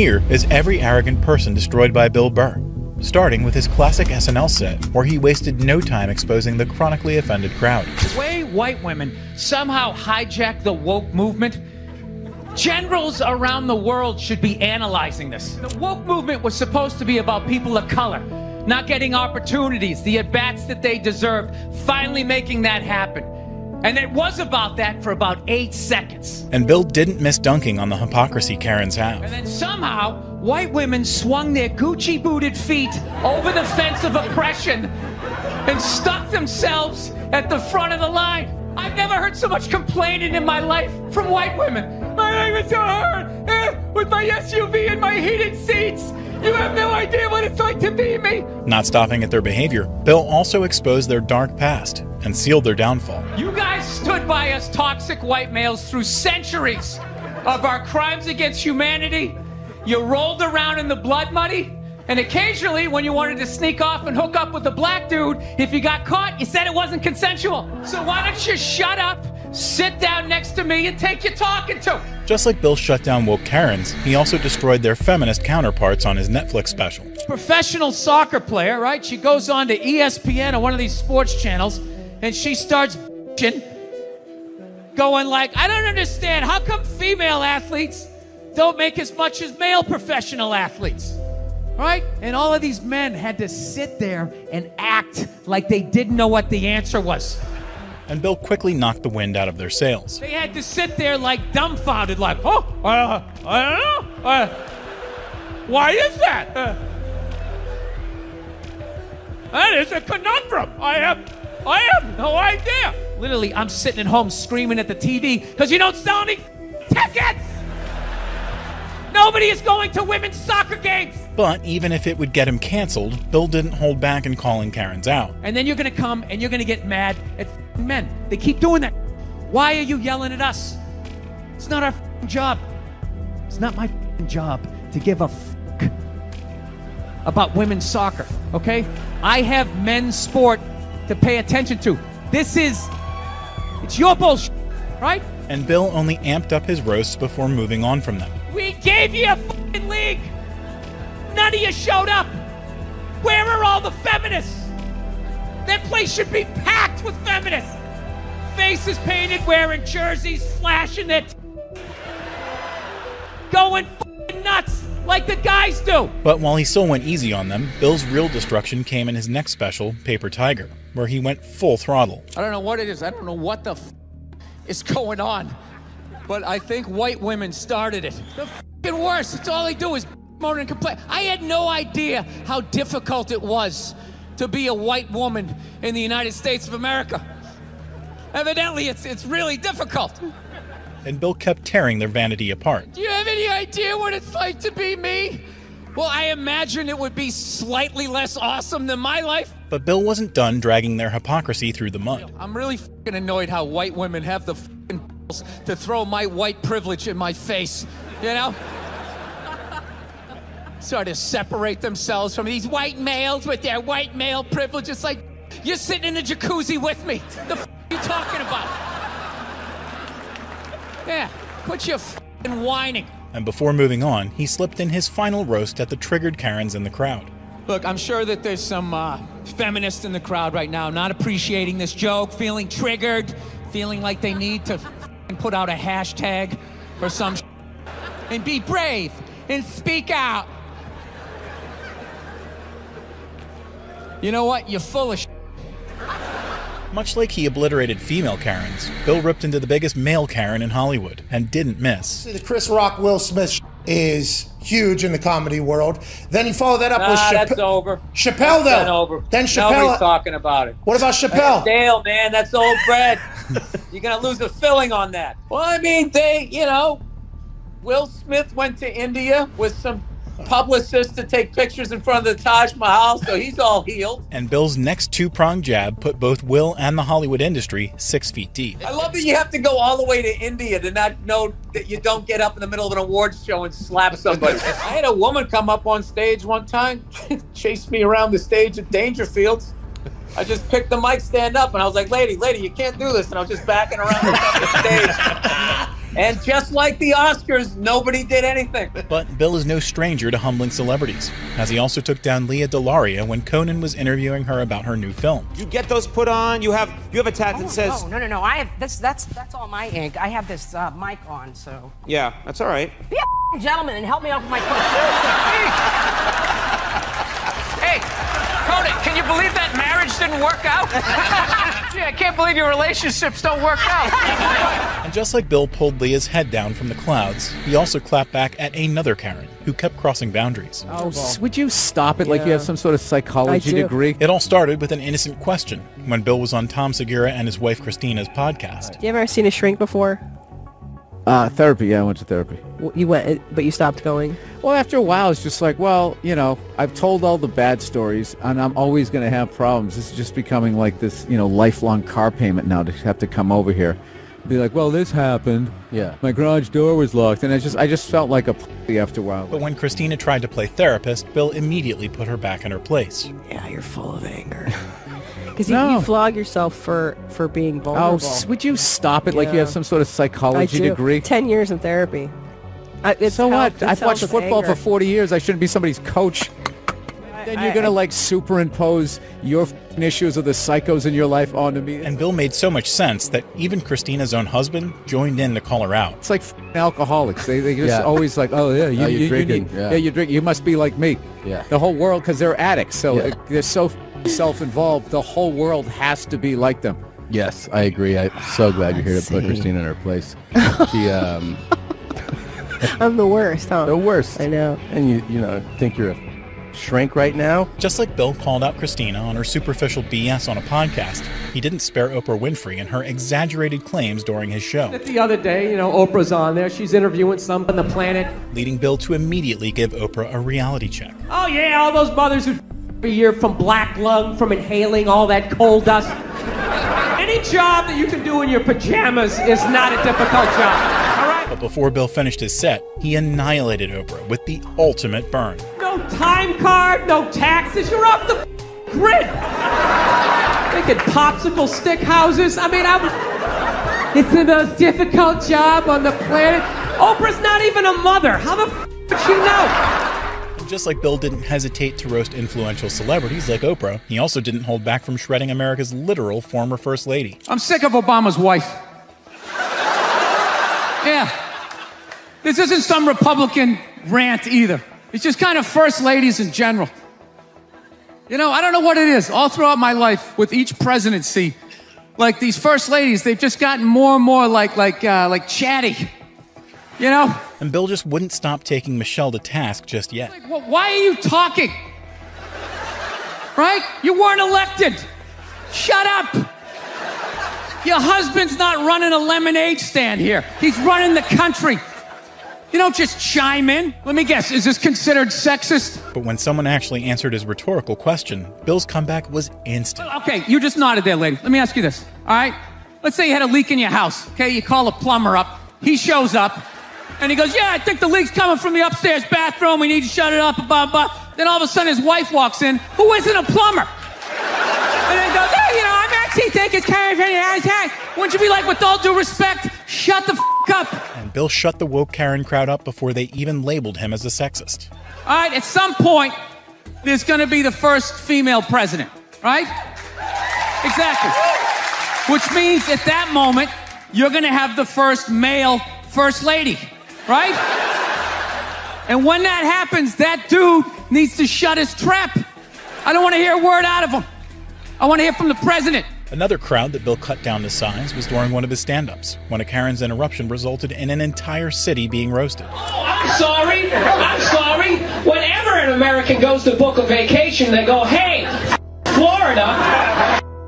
here is every arrogant person destroyed by Bill Burr, starting with his classic SNL set, where he wasted no time exposing the chronically offended crowd. The way white women somehow hijacked the woke movement, generals around the world should be analyzing this. The woke movement was supposed to be about people of color not getting opportunities, the at-bats that they deserved, finally making that happen. And it was about that for about 8 seconds. And Bill didn't miss dunking on the hypocrisy Karens have. And then somehow, white women swung their Gucci-booted feet over the fence of oppression and stuck themselves at the front of the line. I've never heard so much complaining in my life from white women. My life is so hard, with my SUV and my heated seats. You have no idea what it's like to be me. Not stopping at their behavior, Bill also exposed their dark past and sealed their downfall. You guys stood by us toxic white males through centuries of our crimes against humanity. You rolled around in the blood money, and occasionally when you wanted to sneak off and hook up with a black dude, if you got caught, you said it wasn't consensual. So why don't you shut up, sit down next to me, and take your talking to? Just like Bill shut down woke Karens, he also destroyed their feminist counterparts on his Netflix special. Professional soccer player, right? She goes on to ESPN or one of these sports channels, and she starts going like, I don't understand, how come female athletes don't make as much as male professional athletes? Right? And all of these men had to sit there and act like they didn't know what the answer was. And Bill quickly knocked the wind out of their sails. They had to sit there like dumbfounded, like, oh, I don't know. Why is that? That is a conundrum. I have no idea. Literally, I'm sitting at home screaming at the TV because you don't sell any tickets. Nobody is going to women's soccer games. But even if it would get him canceled, Bill didn't hold back in calling Karens out. And then you're going to come and you're going to get mad at men. They keep doing that. Why are you yelling at us? It's not our job. It's not my job to give a fuck about women's soccer, okay? I have men's sport to pay attention to. It's your bullshit, right? And Bill only amped up his roasts before moving on from them. We gave you a fucking league. None of you showed up. Where are all the feminists? That place should be packed with feminists. Faces painted, wearing jerseys, flashing their going fucking nuts like the guys do. But while he still went easy on them, Bill's real destruction came in his next special, Paper Tiger, where he went full throttle. I don't know what it is. I don't know what the is going on. But I think white women started it. The fucking worst. It's all they do is moan and complain. I had no idea how difficult it was to be a white woman in the United States of America. Evidently, it's really difficult. And Bill kept tearing their vanity apart. Do you have any idea what it's like to be me? Well, I imagine it would be slightly less awesome than my life. But Bill wasn't done dragging their hypocrisy through the mud. I'm really fucking annoyed how white women have the fucking balls to throw my white privilege in my face, you know? Sort of separate themselves from these white males with their white male privilege. It's like, you're sitting in the jacuzzi with me. The f*** are you talking about? Yeah, quit your f***ing whining. And before moving on, he slipped in his final roast at the triggered Karens in the crowd. Look, I'm sure that there's some feminists in the crowd right now not appreciating this joke, feeling triggered, feeling like they need to put out a hashtag or some and be brave and speak out. You know what? You're full of Much like he obliterated female Karens, Bill ripped into the biggest male Karen in Hollywood and didn't miss. See, the Chris Rock, Will Smith is huge in the comedy world. Then you follow that up with Chappelle. That's over. Chappelle, though. That's over. Then Chappelle. Nobody's talking about it. What about Chappelle? That's stale, man. That's old bread. You're going to lose the filling on that. Well, I mean, Will Smith went to India with some publicists to take pictures in front of the Taj Mahal, so he's all healed. And Bill's next two-pronged jab put both Will and the Hollywood industry 6 feet deep. I love that you have to go all the way to India to not know that you don't get up in the middle of an awards show and slap somebody. I had a woman come up on stage one time, chased me around the stage at Dangerfields. I just picked the mic stand up and I was like, lady, you can't do this. And I was just backing around the stage. And just like the Oscars, nobody did anything. But Bill is no stranger to humbling celebrities, as he also took down Leah DeLaria when Conan was interviewing her about her new film. You get those put on. You have a tat that says. No. I have this. That's all my ink. I have this mic on, so. Yeah, that's all right. Be a gentleman and help me out with my coat. Seriously. Hey, Conan, can you believe that marriage didn't work out? Yeah, I can't believe your relationships don't work out. And just like Bill pulled Leah's head down from the clouds, he also clapped back at another Karen who kept crossing boundaries. Oh, would you stop it like you have some sort of psychology degree? It all started with an innocent question when Bill was on Tom Segura and his wife Christina's podcast. You ever seen a shrink before? Therapy, yeah, I went to therapy. You went, but you stopped going? Well, after a while, it's just like, well, you know, I've told all the bad stories, and I'm always going to have problems. This is just becoming like this, you know, lifelong car payment now to have to come over here. Be like, well, this happened. Yeah. My garage door was locked, and I just felt like a pussy after a while. But when Christina tried to play therapist, Bill immediately put her back in her place. Yeah, you're full of anger. Because you flog yourself for being vulnerable. Oh, would you stop it like you have some sort of psychology degree? 10 years in therapy. So what? I've watched football for 40 years. I shouldn't be somebody's coach. Then you're going to like superimpose your issues of the psychos in your life onto me. And Bill made so much sense that even Christina's own husband joined in to call her out. It's like alcoholics. They just always like, oh yeah, you're drinking. You drink. You must be like me. Yeah. The whole world, because they're addicts. So they're so self-involved. The whole world has to be like them. Yes, I agree. I'm so glad you're here to put Christina in her place. She, I'm the worst, huh? The worst. I know. And you know, think you're a shrink right now? Just like Bill called out Christina on her superficial BS on a podcast, he didn't spare Oprah Winfrey and her exaggerated claims during his show. The other day, you know, Oprah's on there. She's interviewing some on the planet. Leading Bill to immediately give Oprah a reality check. Oh, yeah, all those mothers who a year from black lung, from inhaling all that coal dust. Any job that you can do in your pajamas is not a difficult job, all right? But before Bill finished his set, he annihilated Oprah with the ultimate burn. No time card, no taxes, you're off the grid. Making popsicle stick houses. I mean, it's the most difficult job on the planet. Oprah's not even a mother. How the would she know? Just like Bill didn't hesitate to roast influential celebrities like Oprah, he also didn't hold back from shredding America's literal former First Lady. I'm sick of Obama's wife. Yeah. This isn't some Republican rant either. It's just kind of first ladies in general. You know, I don't know what it is. All throughout my life, with each presidency, like these first ladies, they've just gotten more and more like chatty. You know? And Bill just wouldn't stop taking Michelle to task just yet. Like, well, why are you talking? Right? You weren't elected. Shut up. Your husband's not running a lemonade stand here. He's running the country. You don't just chime in. Let me guess, is this considered sexist? But when someone actually answered his rhetorical question, Bill's comeback was instant. Okay, you just nodded there, lady. Let me ask you this, all right? Let's say you had a leak in your house, okay? You call a plumber up. He shows up, and he goes, yeah, I think the leak's coming from the upstairs bathroom. We need to shut it up, blah, blah. Then all of a sudden his wife walks in, who isn't a plumber. And then goes, hey, you know, I'm actually thinking it's kind of, wouldn't you be like, with all due respect, shut the up? And Bill shut the woke Karen crowd up before they even labeled him as a sexist. All right, at some point, there's going to be the first female president, right? Exactly. Which means at that moment, you're going to have the first male first lady, right? And when that happens, that dude needs to shut his trap. I don't want to hear a word out of him. I want to hear from the president. Another crowd that Bill cut down to size was during one of his stand-ups, when a Karen's interruption resulted in an entire city being roasted. Oh, I'm sorry. Whenever an American goes to book a vacation, they go, hey, Florida,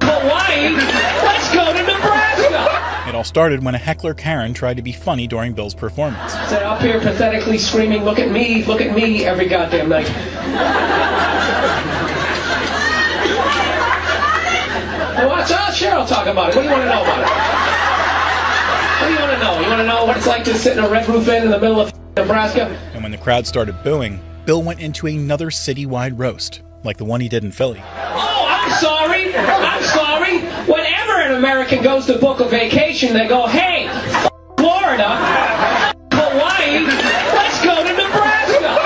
Hawaii, let's go to Nebraska. It all started when a heckler Karen tried to be funny during Bill's performance. They're up here pathetically screaming, look at me, every goddamn night. Cheryl, talk about it. What do you want to know about it? What do you want to know? You want to know what it's like to sit in a Red Roof Inn in the middle of Nebraska? And when the crowd started booing, Bill went into another citywide roast, like the one he did in Philly. Oh, I'm sorry. Whenever an American goes to book a vacation, they go, hey, Florida, Hawaii, let's go to Nebraska.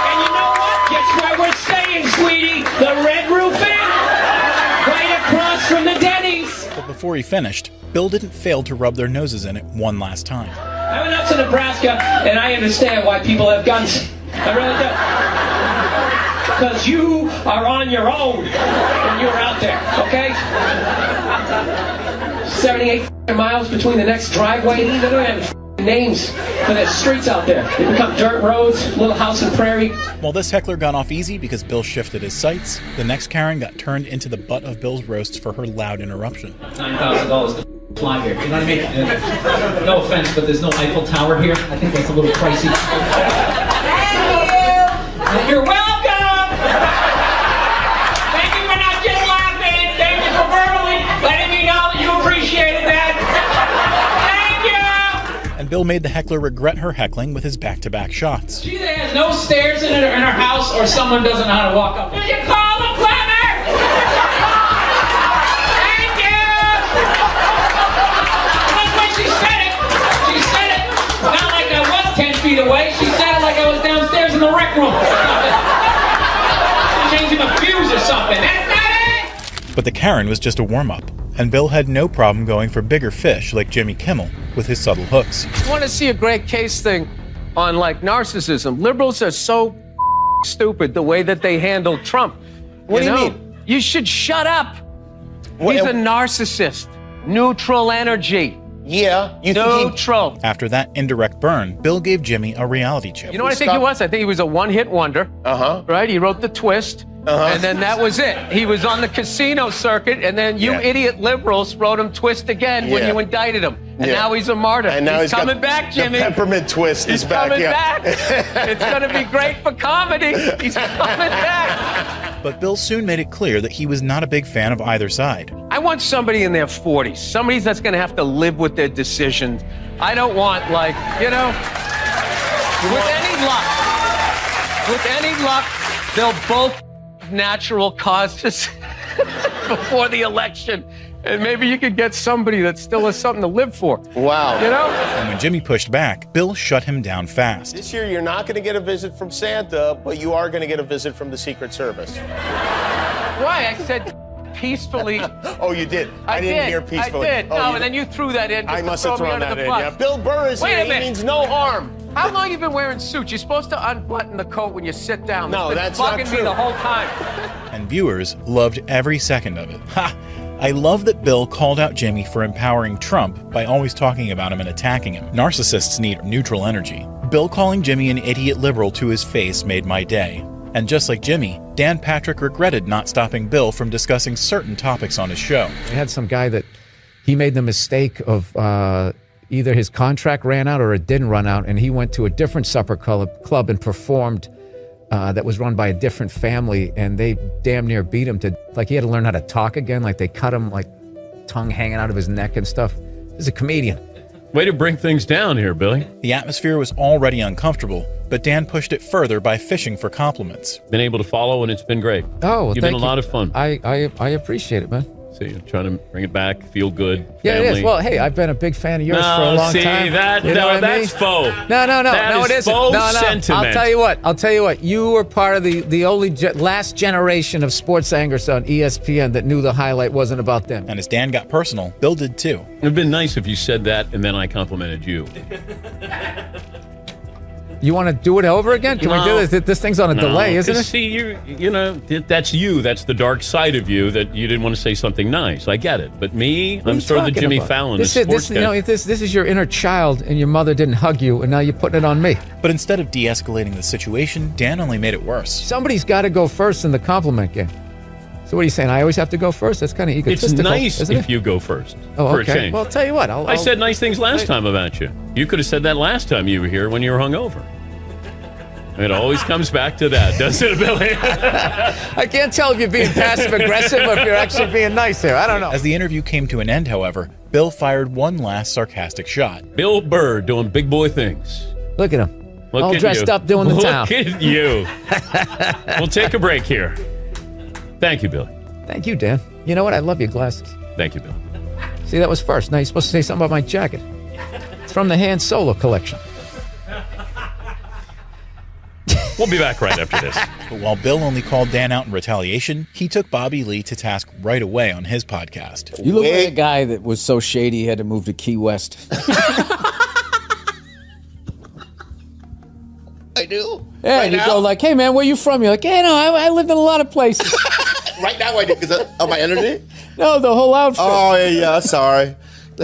And you know what? Guess where we're staying, sweetie? The Red Roof Inn, right across from the Denny's. But before he finished, Bill didn't fail to rub their noses in it one last time. I went up to Nebraska, and I understand why people have guns. I really do. Because you are on your own when you're out there, okay? 78 miles between the next driveway. They don't have names for the streets out there. They become dirt roads, little house and prairie. While this heckler got off easy because Bill shifted his sights, the next Karen got turned into the butt of Bill's roasts for her loud interruption. $9,000 to fly here. You know what I mean? No offense, but there's no Eiffel Tower here. I think that's a little pricey. You're welcome! Thank you for not just laughing. Thank you for verbally letting me know that you appreciated that. Thank you! And Bill made the heckler regret her heckling with his back-to-back shots. She either has no stairs in her house or someone doesn't know how to walk up. Did you call the plumber? Thank you! That's when she said it. She said it not like I was 10 feet away. She said it like I was downstairs in the rec room. Changing a fuse or something. That's not it! But the Karen was just a warm-up, and Bill had no problem going for bigger fish like Jimmy Kimmel with his subtle hooks. You want to see a great case thing on, like, narcissism? Liberals are so stupid the way that they handle Trump. What do you mean? You should shut up. He's a narcissist. Neutral energy. Yeah, you think neutral. After that indirect burn, Bill gave Jimmy a reality check. You know what I think he was? I think he was a one-hit wonder. Right? He wrote The Twist. And then that was it. He was on the casino circuit, and then you idiot liberals wrote him Twist again when you indicted him. And now he's a martyr. And now he's coming back, Jimmy. The peppermint twist is back. Coming back. It's going to be great for comedy. He's coming back. But Bill soon made it clear that he was not a big fan of either side. I want somebody in their 40s, somebody that's going to have to live with their decisions. I don't want, like, you know, with any luck, they'll both natural causes before the election. And maybe you could get somebody that still has something to live for. Wow. You know? And when Jimmy pushed back, Bill shut him down fast. This year, you're not going to get a visit from Santa, but you are going to get a visit from the Secret Service. Why? I said peacefully. Oh, you did? I didn't hear peacefully. I did. Oh, and then you threw that in. I must have thrown that in. Bus. Yeah. Bill Burr is here. He means no harm. How long have you been wearing suits? You're supposed to unbutton the coat when you sit down. No, that's not bugging true. me the whole time. And viewers loved every second of it. Ha! I love that Bill called out Jimmy for empowering Trump by always talking about him and attacking him. Narcissists need neutral energy. Bill calling Jimmy an idiot liberal to his face made my day. And just like Jimmy, Dan Patrick regretted not stopping Bill from discussing certain topics on his show. We had some guy that he made the mistake of either his contract ran out or it didn't run out, and he went to a different supper club and performed that was run by a different family, and they damn near beat him to, like, he had to learn how to talk again, like they cut him, like, tongue hanging out of his neck and stuff. He's a comedian. Way to bring things down here, Billy. The atmosphere was already uncomfortable, but Dan pushed it further by fishing for compliments. Been able to follow, and it's been great. Oh, well, You've been a lot of fun. I appreciate it, man. See, you're trying to bring it back, feel good. Yeah, family. it is. Well, hey, I've been a big fan of yours for a long time. That's faux. No, That is faux sentiment. I'll tell you what. You were part of the only last generation of sports anchors on ESPN that knew the highlight wasn't about them. And as Dan got personal, Bill did too. It'd been nice if you said that and then I complimented you. You want to do it over again? Can we do this? This thing's on a delay, isn't it? See, you know, that's you. That's the dark side of you that you didn't want to say something nice. I get it. But me, I'm sort of the Jimmy Fallon of sports guy. This is your inner child, and your mother didn't hug you, and now you're putting it on me. But instead of de-escalating the situation, Dan only made it worse. Somebody's got to go first in the compliment game. So what are you saying? I always have to go first? That's kind of egotistical. It's nice isn't if it? you go first. Oh, for okay. a change. Well, I'll tell you what. I said nice things last time about you. You could have said that last time you were here when you were hungover. It always comes back to that, doesn't it, Billy? I can't tell if you're being passive-aggressive or if you're actually being nice here. I don't know. As the interview came to an end, however, Bill fired one last sarcastic shot. Bill Burr doing big boy things. Look at him. Look all at dressed you. up doing the town. Look at you. We'll take a break here. Thank you, Billy. Thank you, Dan. You know what? I love your glasses. Thank you, Bill. See, that was first. Now you're supposed to say something about my jacket. It's from the Han Solo collection. We'll be back right after this. But while Bill only called Dan out in retaliation, he took Bobby Lee to task right away on his podcast. You look like a guy that was so shady he had to move to Key West. I do. Yeah, and you go like, hey, man, where you from? You're like, hey, no, I lived in a lot of places. Right now I do, because of my energy? No, the whole outfit. Oh, yeah, sorry.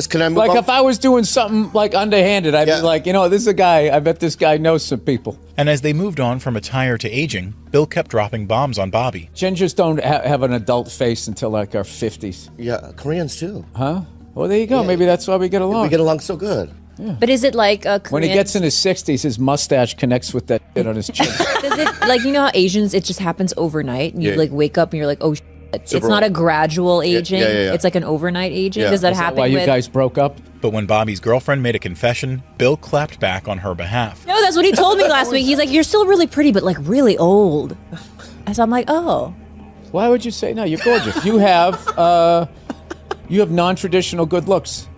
Can I move on? If I was doing something like underhanded, I'd be like, this is a guy, I bet this guy knows some people. And as they moved on from attire to aging, Bill kept dropping bombs on Bobby. Gingers don't have an adult face until like our 50s. Yeah, Koreans too. Huh? Well, there you go. Yeah. Maybe that's why we get along. We get along so good. Yeah. But is it like a Korean? When he gets in his 60s, his mustache connects with that shit on his chin. Does it, like, you know how Asians, it just happens overnight? And you like wake up and you're like, oh, shit. It's not a gradual aging. Yeah. It's like an overnight aging. Does that happen? Why you guys broke up? But when Bobby's girlfriend made a confession, Bill clapped back on her behalf. No, that's what he told me last week. He's like, you're still really pretty, but like really old. And so I'm like, oh. Why would you say no? You're gorgeous. You have non-traditional good looks.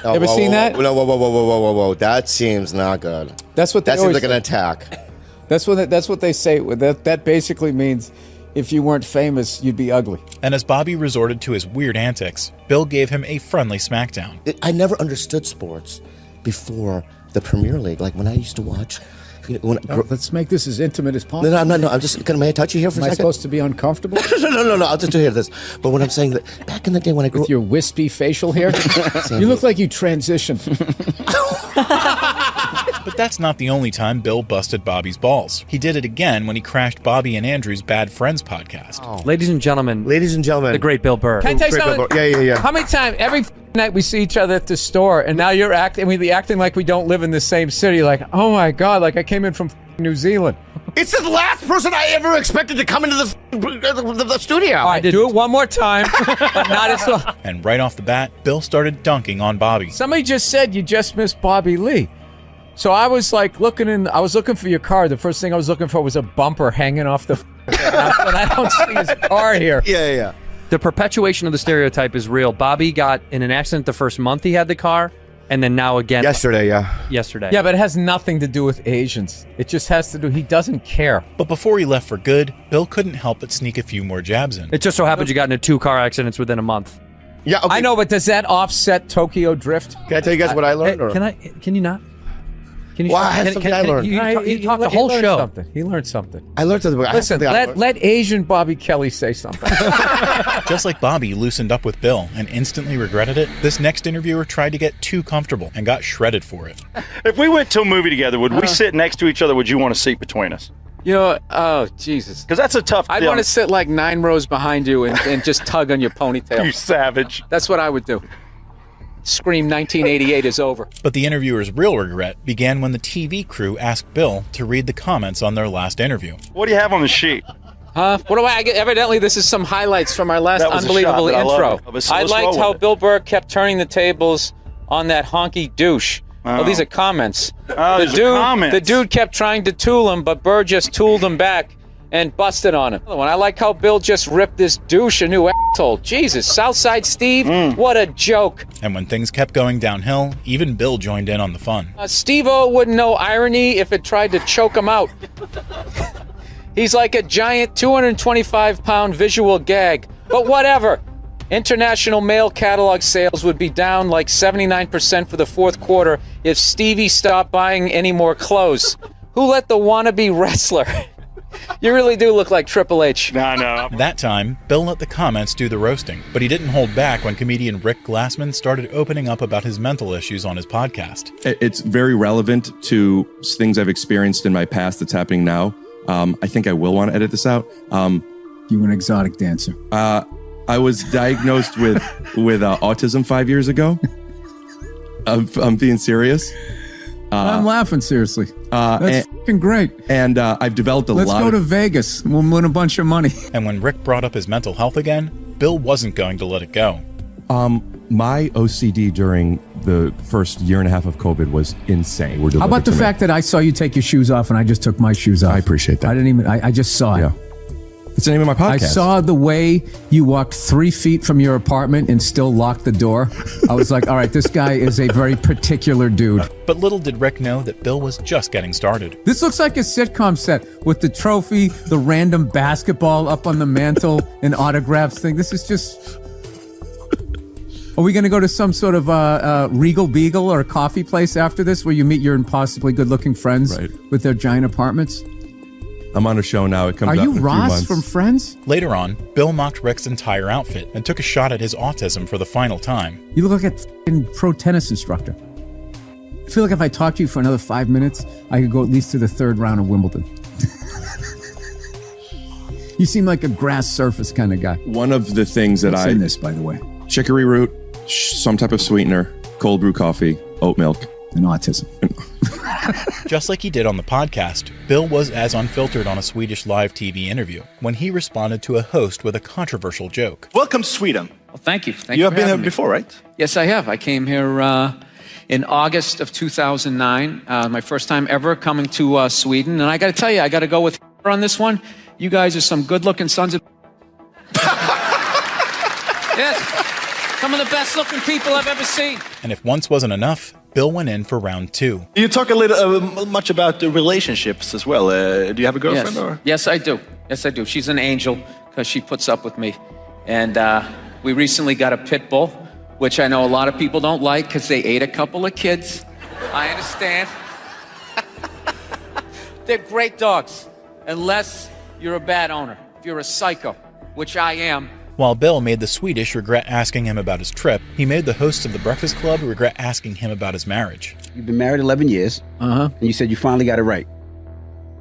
Ever seen that? No, whoa. That seems not good. That's what they that seems like say. an attack. That's what they say. That basically means if you weren't famous, you'd be ugly. And as Bobby resorted to his weird antics, Bill gave him a friendly smackdown. I never understood sports before the Premier League. Like when I used to watch. Let's make this as intimate as possible. No. I'm just. May I touch you here for a second? Am I supposed to be uncomfortable? No. I'll just do here this. But when I'm saying that back in the day when I grew with your wispy facial hair, you look like you transitioned. But that's not the only time Bill busted Bobby's balls. He did it again when he crashed Bobby and Andrew's Bad Friends podcast. Oh. Ladies and gentlemen, the great Bill Burr. Can I tell you something? Yeah. How many times every night we see each other at the store, and now you're we acting like we don't live in the same city? Like, oh my god, like I came in from New Zealand. It's the last person I ever expected to come into the studio. All right, do it one more time, but not as well. And right off the bat, Bill started dunking on Bobby. Somebody just said you just missed Bobby Lee. So I was like I was looking for your car. The first thing I was looking for was a bumper hanging off the and I don't see his car here. Yeah. The perpetuation of the stereotype is real. Bobby got in an accident the first month he had the car, and then now again. Yesterday. Yeah, but it has nothing to do with Asians. It just has to do, he doesn't care. But before he left for good, Bill couldn't help but sneak a few more jabs in. It just so happens you got into 2 car accidents within a month. Yeah, okay. I know, but does that offset Tokyo Drift? Can I tell you guys what I learned? Can you not? Well, I had something I learned. You talked the whole show. He learned something. I learned something. Listen, let Asian Bobby Kelly say something. Just like Bobby loosened up with Bill and instantly regretted it, this next interviewer tried to get too comfortable and got shredded for it. If we went to a movie together, would we sit next to each other? Would you want a seat between us? Oh, Jesus. Because that's a tough I'd want to sit like 9 rows behind you and just tug on your ponytail. You savage. That's what I would do. Scream 1988 is over. But the interviewer's real regret began when the TV crew asked Bill to read the comments on their last interview. What do you have on the sheet? What do I get? Evidently, this is some highlights from our last unbelievable intro. I liked how Bill Burr kept turning the tables on that honky douche. Oh, these are comments. The dude kept trying to tool him, but Burr just tooled him back and busted on him. I like how Bill just ripped this douche a new asshole. Jesus, Southside Steve, what a joke. And when things kept going downhill, even Bill joined in on the fun. Steve-O wouldn't know irony if it tried to choke him out. He's like a giant 225-pound visual gag, but whatever. International mail catalog sales would be down like 79% for the 4th quarter if Stevie stopped buying any more clothes. Who let the wannabe wrestler? You really do look like Triple H. No. That time, Bill let the comments do the roasting, but he didn't hold back when comedian Rick Glassman started opening up about his mental issues on his podcast. It's very relevant to things I've experienced in my past that's happening now. I think I will want to edit this out. You an exotic dancer. I was diagnosed with autism 5 years ago. I'm being serious. I'm laughing seriously. That's fucking great. And I've developed a lot. Let's go to Vegas. We'll win a bunch of money. And when Rick brought up his mental health again, Bill wasn't going to let it go. My OCD during the first year and a half of COVID was insane. How about the fact that I saw you take your shoes off and I just took my shoes off? I appreciate that. I just saw it. It's the name of my podcast. I saw the way you walked 3 feet from your apartment and still locked the door. I was like, all right, this guy is a very particular dude. But little did Rick know that Bill was just getting started. This looks like a sitcom set with the trophy, the random basketball up on the mantle, and autographs thing. This is just... Are we going to go to some sort of Regal Beagle or a coffee place after this where you meet your impossibly good-looking friends with their giant apartments? I'm on a show now. It comes out in a few Ross months. from Friends? Later on, Bill mocked Rick's entire outfit and took a shot at his autism for the final time. You look like a f***ing pro tennis instructor. I feel like if I talk to you for another 5 minutes, I could go at least to the 3rd round of Wimbledon. You seem like a grass surface kind of guy. One of the things that What's in this, by the way? Chicory root, some type of sweetener, cold brew coffee, oat milk. And autism. Just like he did on the podcast, Bill was as unfiltered on a Swedish live TV interview when he responded to a host with a controversial joke. Welcome to Sweden. Well, thank you. You have been here before, right? Yes, I have. I came here in August of 2009. My first time ever coming to Sweden. And I got to tell you, I got to go with on this one. You guys are some good-looking sons of... Yes. Some of the best-looking people I've ever seen. And if once wasn't enough, Bill went in for round 2. You talk a little much about the relationships as well. Do you have a girlfriend? Yes. Or? Yes, I do. Yes, I do. She's an angel because she puts up with me. And we recently got a pit bull, which I know a lot of people don't like because they ate a couple of kids. I understand. They're great dogs, unless you're a bad owner. If you're a psycho, which I am. While Bill made the Swedish regret asking him about his trip, he made the hosts of The Breakfast Club regret asking him about his marriage. You've been married 11 years, and you said you finally got it right.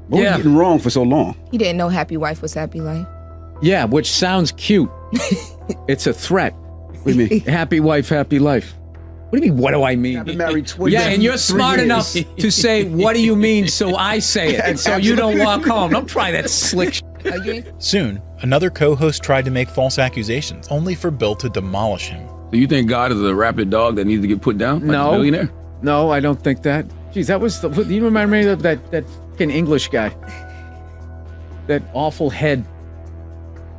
What were you Yeah. getting wrong for so long? He didn't know happy wife was happy life. Yeah, which sounds cute. It's a threat. What do you mean? Happy wife, happy life. What do you mean, what do I mean? I've been married 20 Yeah, and you're 3 smart years. enough to say, what do you mean, so I say it, and so you don't walk home. Don't try that slick shit. Soon, another co-host tried to make false accusations, only for Bill to demolish him. So you think God is a rabid dog that needs to get put down? Like No. a billionaire? No, I don't think that. Geez, that was the... You remember me of that fucking English guy? That awful head.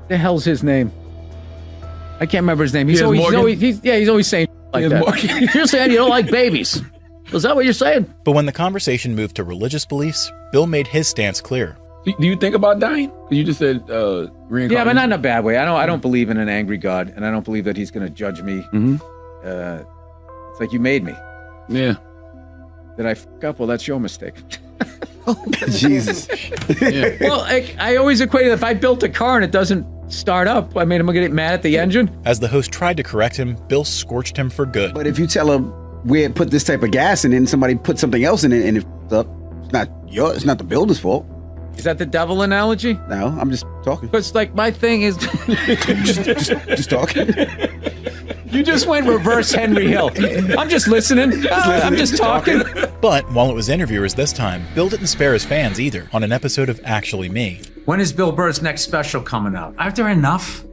The hell's his name? I can't remember his name. He's Piers Morgan? he's always saying like Piers that. Morgan? You're saying you don't like babies. Is that what you're saying? But when the conversation moved to religious beliefs, Bill made his stance clear. Do you think about dying? You just said reincarnation. Yeah, but not in a bad way. I don't believe in an angry God, and I don't believe that he's going to judge me. It's like you made me. Yeah. Did I fuck up? Well, that's your mistake. Jesus. Yeah. Well, I always equated if I built a car and it doesn't start up, I mean, I'm going to get mad at the engine. As the host tried to correct him, Bill scorched him for good. But if you tell him we put this type of gas in it and somebody put something else in it and it f***ed up, it's not the builder's fault. Is that the devil analogy? No, I'm just talking. Because, like, my thing is... just talking. You just went reverse Henry Hill. I'm just listening. I'm just talking. But while it was interviewers this time, Bill didn't spare his fans either on an episode of Actually Me. When is Bill Burr's next special coming out? Aren't there enough?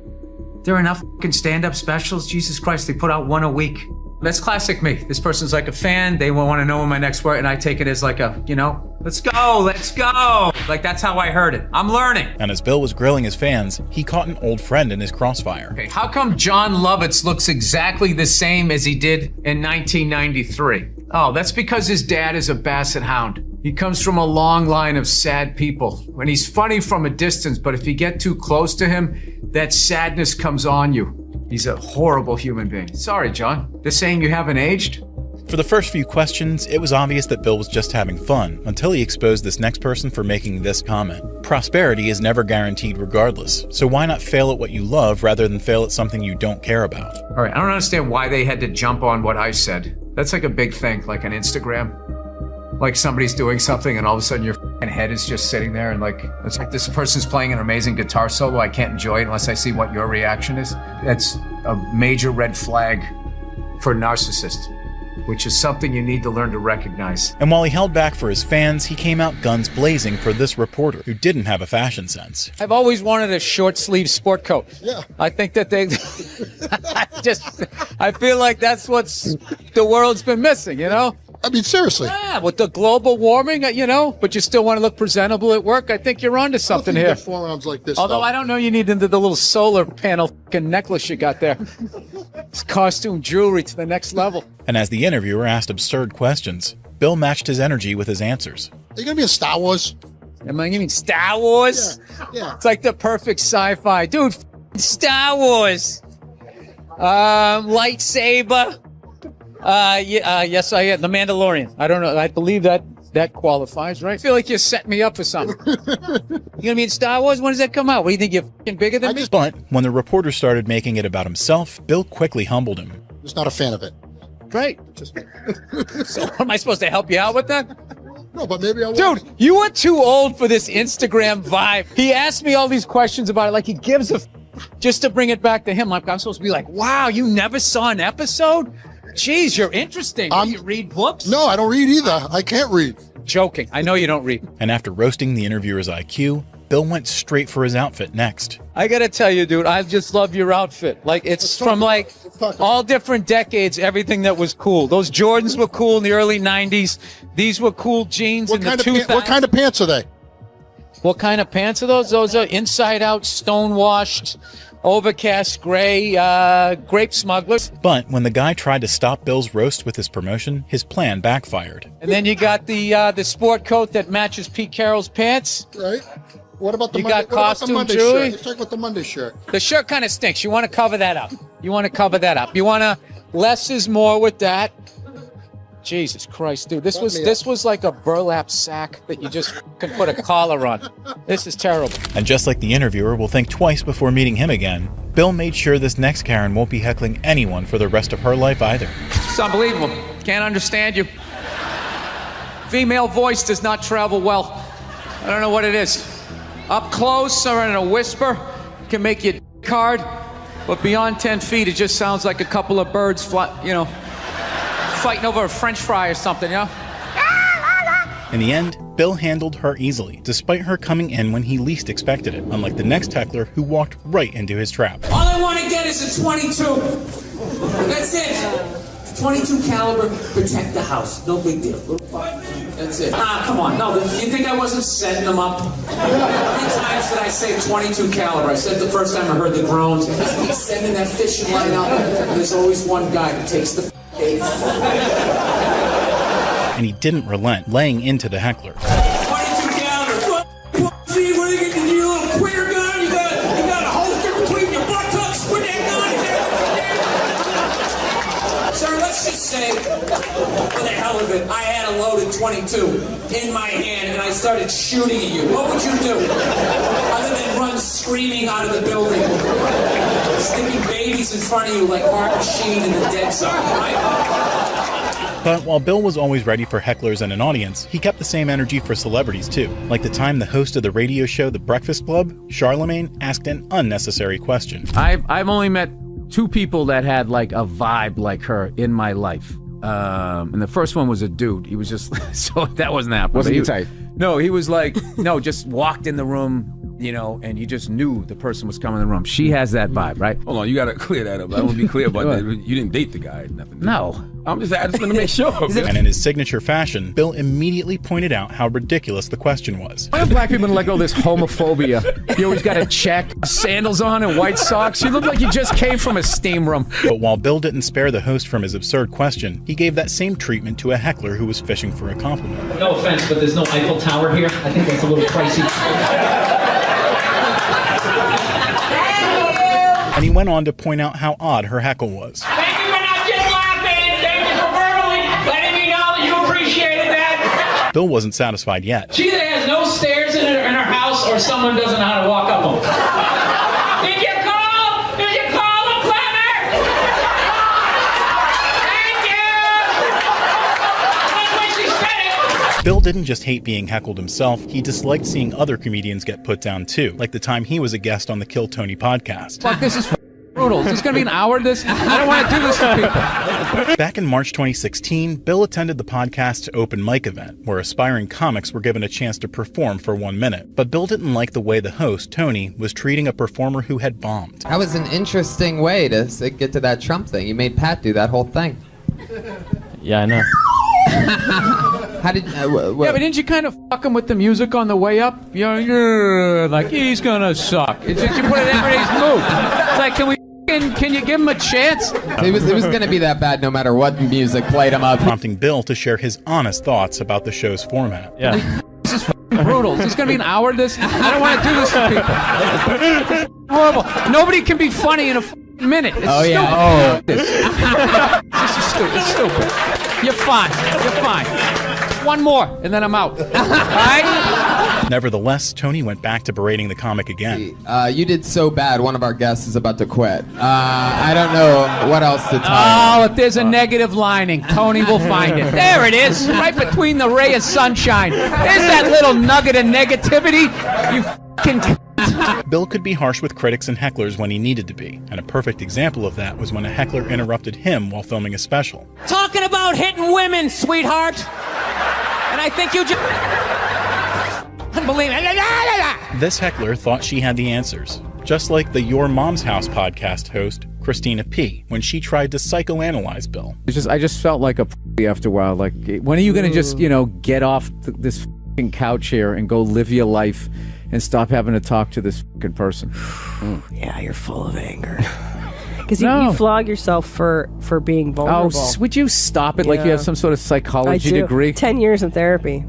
There are enough fucking stand-up specials? Jesus Christ, they put out one a week. That's classic me. This person's like a fan. They want to know when my next word, and I take it as like a, let's go. Like, that's how I heard it. I'm learning. And as Bill was grilling his fans, he caught an old friend in his crossfire. Okay, how come John Lovitz looks exactly the same as he did in 1993? Oh, that's because his dad is a basset hound. He comes from a long line of sad people. And he's funny from a distance, but if you get too close to him, that sadness comes on you. He's a horrible human being. Sorry, John. They're saying you haven't aged? For the first few questions, it was obvious that Bill was just having fun until he exposed this next person for making this comment. Prosperity is never guaranteed regardless, so why not fail at what you love rather than fail at something you don't care about? All right, I don't understand why they had to jump on what I said. That's like a big thing, like on Instagram. Like somebody's doing something and all of a sudden your f***ing head is just sitting there and like, it's like this person's playing an amazing guitar solo. I can't enjoy it unless I see what your reaction is. That's a major red flag for a narcissist, which is something you need to learn to recognize. And while he held back for his fans, he came out guns blazing for this reporter who didn't have a fashion sense. I've always wanted a short sleeve sport coat. Yeah. I think that I feel like that's what's the world's been missing, I mean, seriously. Yeah, with the global warming, but you still want to look presentable at work. I think you're onto something here. Forearms like this. Although I don't know, you need the little solar panel fucking necklace you got there. It's costume jewelry to the next level. And as the interviewer asked absurd questions, Bill matched his energy with his answers. Are you gonna be in Star Wars? You mean Star Wars? Yeah. It's like the perfect sci-fi, dude. Star Wars. Lightsaber. Yes, I am. The Mandalorian. I don't know. I believe that qualifies, right? I feel like you're setting me up for something. You gonna be in Star Wars? When does that come out? What do you think? You're fucking bigger than me? But when the reporter started making it about himself, Bill quickly humbled him. Just not a fan of it. Great. So am I supposed to help you out with that? No, but maybe I will. Dude, you are too old for this Instagram vibe. He asked me all these questions about it like he gives a just to bring it back to him. Like I'm supposed to be like, wow, you never saw an episode? Jeez, you're interesting. Do you read books? No, I don't read either. I can't read. Joking. I know you don't read. And after roasting the interviewer's IQ, Bill went straight for his outfit next. I gotta tell you, dude, I just love your outfit. Like, it's from like all different decades, everything that was cool. Those Jordans were cool in the early 90s. These were cool jeans in the 2000s. What kind of pants are they? What kind of pants are those? Those are inside out, stone-washed, overcast gray, grape smugglers. But when the guy tried to stop Bill's roast with his promotion, his plan backfired. And then you got the sport coat that matches Pete Carroll's pants. Right. What about the You Monday, got costume Monday jewelry? shirt? Let's talk about the Monday shirt. The shirt kind of stinks. You want to cover that up. You want to less is more with that. Jesus Christ, dude. This was like a burlap sack that you just can put a collar on. This is terrible. And just like the interviewer will think twice before meeting him again, Bill made sure this next Karen won't be heckling anyone for the rest of her life either. It's unbelievable. Can't understand you. Female voice does not travel well. I don't know what it is. Up close or in a whisper can make you hard, but beyond 10 feet, it just sounds like a couple of birds fighting over a French fry or something, In the end, Bill handled her easily, despite her coming in when he least expected it, unlike the next heckler who walked right into his trap. All I want to get is a 22. That's it. 22 caliber, protect the house. No big deal. That's it. Come on. No, you think I wasn't setting them up? How many times did I say 22 caliber? I said the first time I heard the groans. He's sending that fishing line out there. There's always one guy who takes the bait. And he didn't relent, laying into the heckler. 22 caliber. See, what are you getting? You little queer gun? You got a holster between your buttocks with that gun? Sir, let's just say, for the hell of it, I had a loaded 22 in my hand and I started shooting at you. What would you do? Other than run screaming out of the building, sticking babies in front of you like Martin Sheen in the Dead Zone, right? But while Bill was always ready for hecklers and an audience, he kept the same energy for celebrities too. Like the time the host of the radio show The Breakfast Club, Charlemagne, asked an unnecessary question. I've only met two people that had like a vibe like her in my life. And the first one was a dude. He was just, so that wasn't happening. Wasn't he tight? No, he was like, just walked in the room, and you just knew the person was coming in the room. She has that vibe, right? Hold on, you gotta clear that up. I want to be clear about that. You didn't date the guy, nothing. No. I just want to make sure. And in his signature fashion, Bill immediately pointed out how ridiculous the question was. Why are black people let go of this homophobia? You always got to check, sandals on and white socks. You look like you just came from a steam room. But while Bill didn't spare the host from his absurd question, he gave that same treatment to a heckler who was fishing for a compliment. No offense, but there's no Eiffel Tower here. I think that's a little pricey. And he went on to point out how odd her heckle was. Thank you for not just laughing. Thank you for verbally letting me know that you appreciated that. Bill wasn't satisfied yet. She either has no stairs in her house or someone doesn't know how to walk up them. Did you call? Did you call a plumber? Thank you. That's when she said it. Bill didn't just hate being heckled himself, he disliked seeing other comedians get put down too, like the time he was a guest on the Kill Tony podcast. Fuck, this is brutal. Is this going to be an hour? I don't want to do this to people. Back in March 2016, Bill attended the podcast's open mic event, where aspiring comics were given a chance to perform for 1 minute. But Bill didn't like the way the host, Tony, was treating a performer who had bombed. That was an interesting way to get to that Trump thing. You made Pat do that whole thing. Yeah, I know. How did? Yeah, but didn't you kind of fuck him with the music on the way up? You know, you're like he's gonna suck. It's just you put it in everybody's mood. It's like, can you give him a chance? It was gonna be that bad no matter what music played him up. Prompting Bill to share his honest thoughts about the show's format. Yeah. This is brutal. Is this gonna be an hour? I don't want to do this to people. It's horrible. Nobody can be funny in a minute. It's stupid. Yeah. This is stupid. It's stupid. You're fine. One more, and then I'm out. All right? Nevertheless, Tony went back to berating the comic again. You did so bad, one of our guests is about to quit. I don't know what else to tell you. Oh, if there's a negative lining, Tony will find it. There it is, right between the ray of sunshine. There's that little nugget of negativity. You fucking... Bill could be harsh with critics and hecklers when he needed to be, and a perfect example of that was when a heckler interrupted him while filming a special. Talking about hitting women, sweetheart. And I think you just... Unbelievable. This heckler thought she had the answers, just like the Your Mom's House podcast host, Christina P., when she tried to psychoanalyze Bill. I just felt like a p*** after a while. Like, when are you going to just, get off this f***ing couch here and go live your life and stop having to talk to this f***ing person? Yeah, you're full of anger. Because you flog yourself for being vulnerable. Oh, would you stop it? Like you have some sort of psychology degree? 10 years in therapy.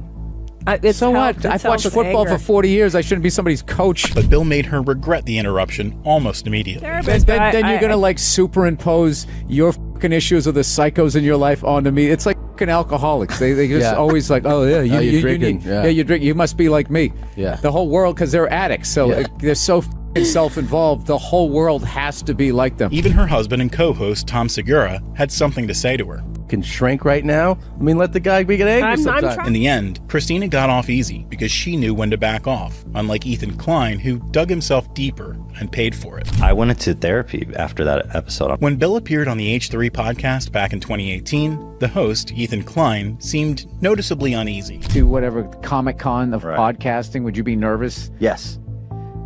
So what? I've watched football for 40 years. I shouldn't be somebody's coach. But Bill made her regret the interruption almost immediately. Then you're going to superimpose your fucking issues of the psychos in your life onto me. It's like fucking alcoholics. They just always like, oh yeah, you're drinking. You drink. You must be like me. Yeah. The whole world, because they're addicts. So they're so self-involved. The whole world has to be like them. Even her husband and co-host Tom Segura had something to say to her. Can shrink right now. I mean, let the guy get angry sometimes. In the end, Christina got off easy because she knew when to back off, unlike Ethan Klein, who dug himself deeper and paid for it. I went into therapy after that episode. When Bill appeared on the H3 podcast back in 2018, the host, Ethan Klein, seemed noticeably uneasy. To whatever Comic-Con of podcasting, would you be nervous? Yes.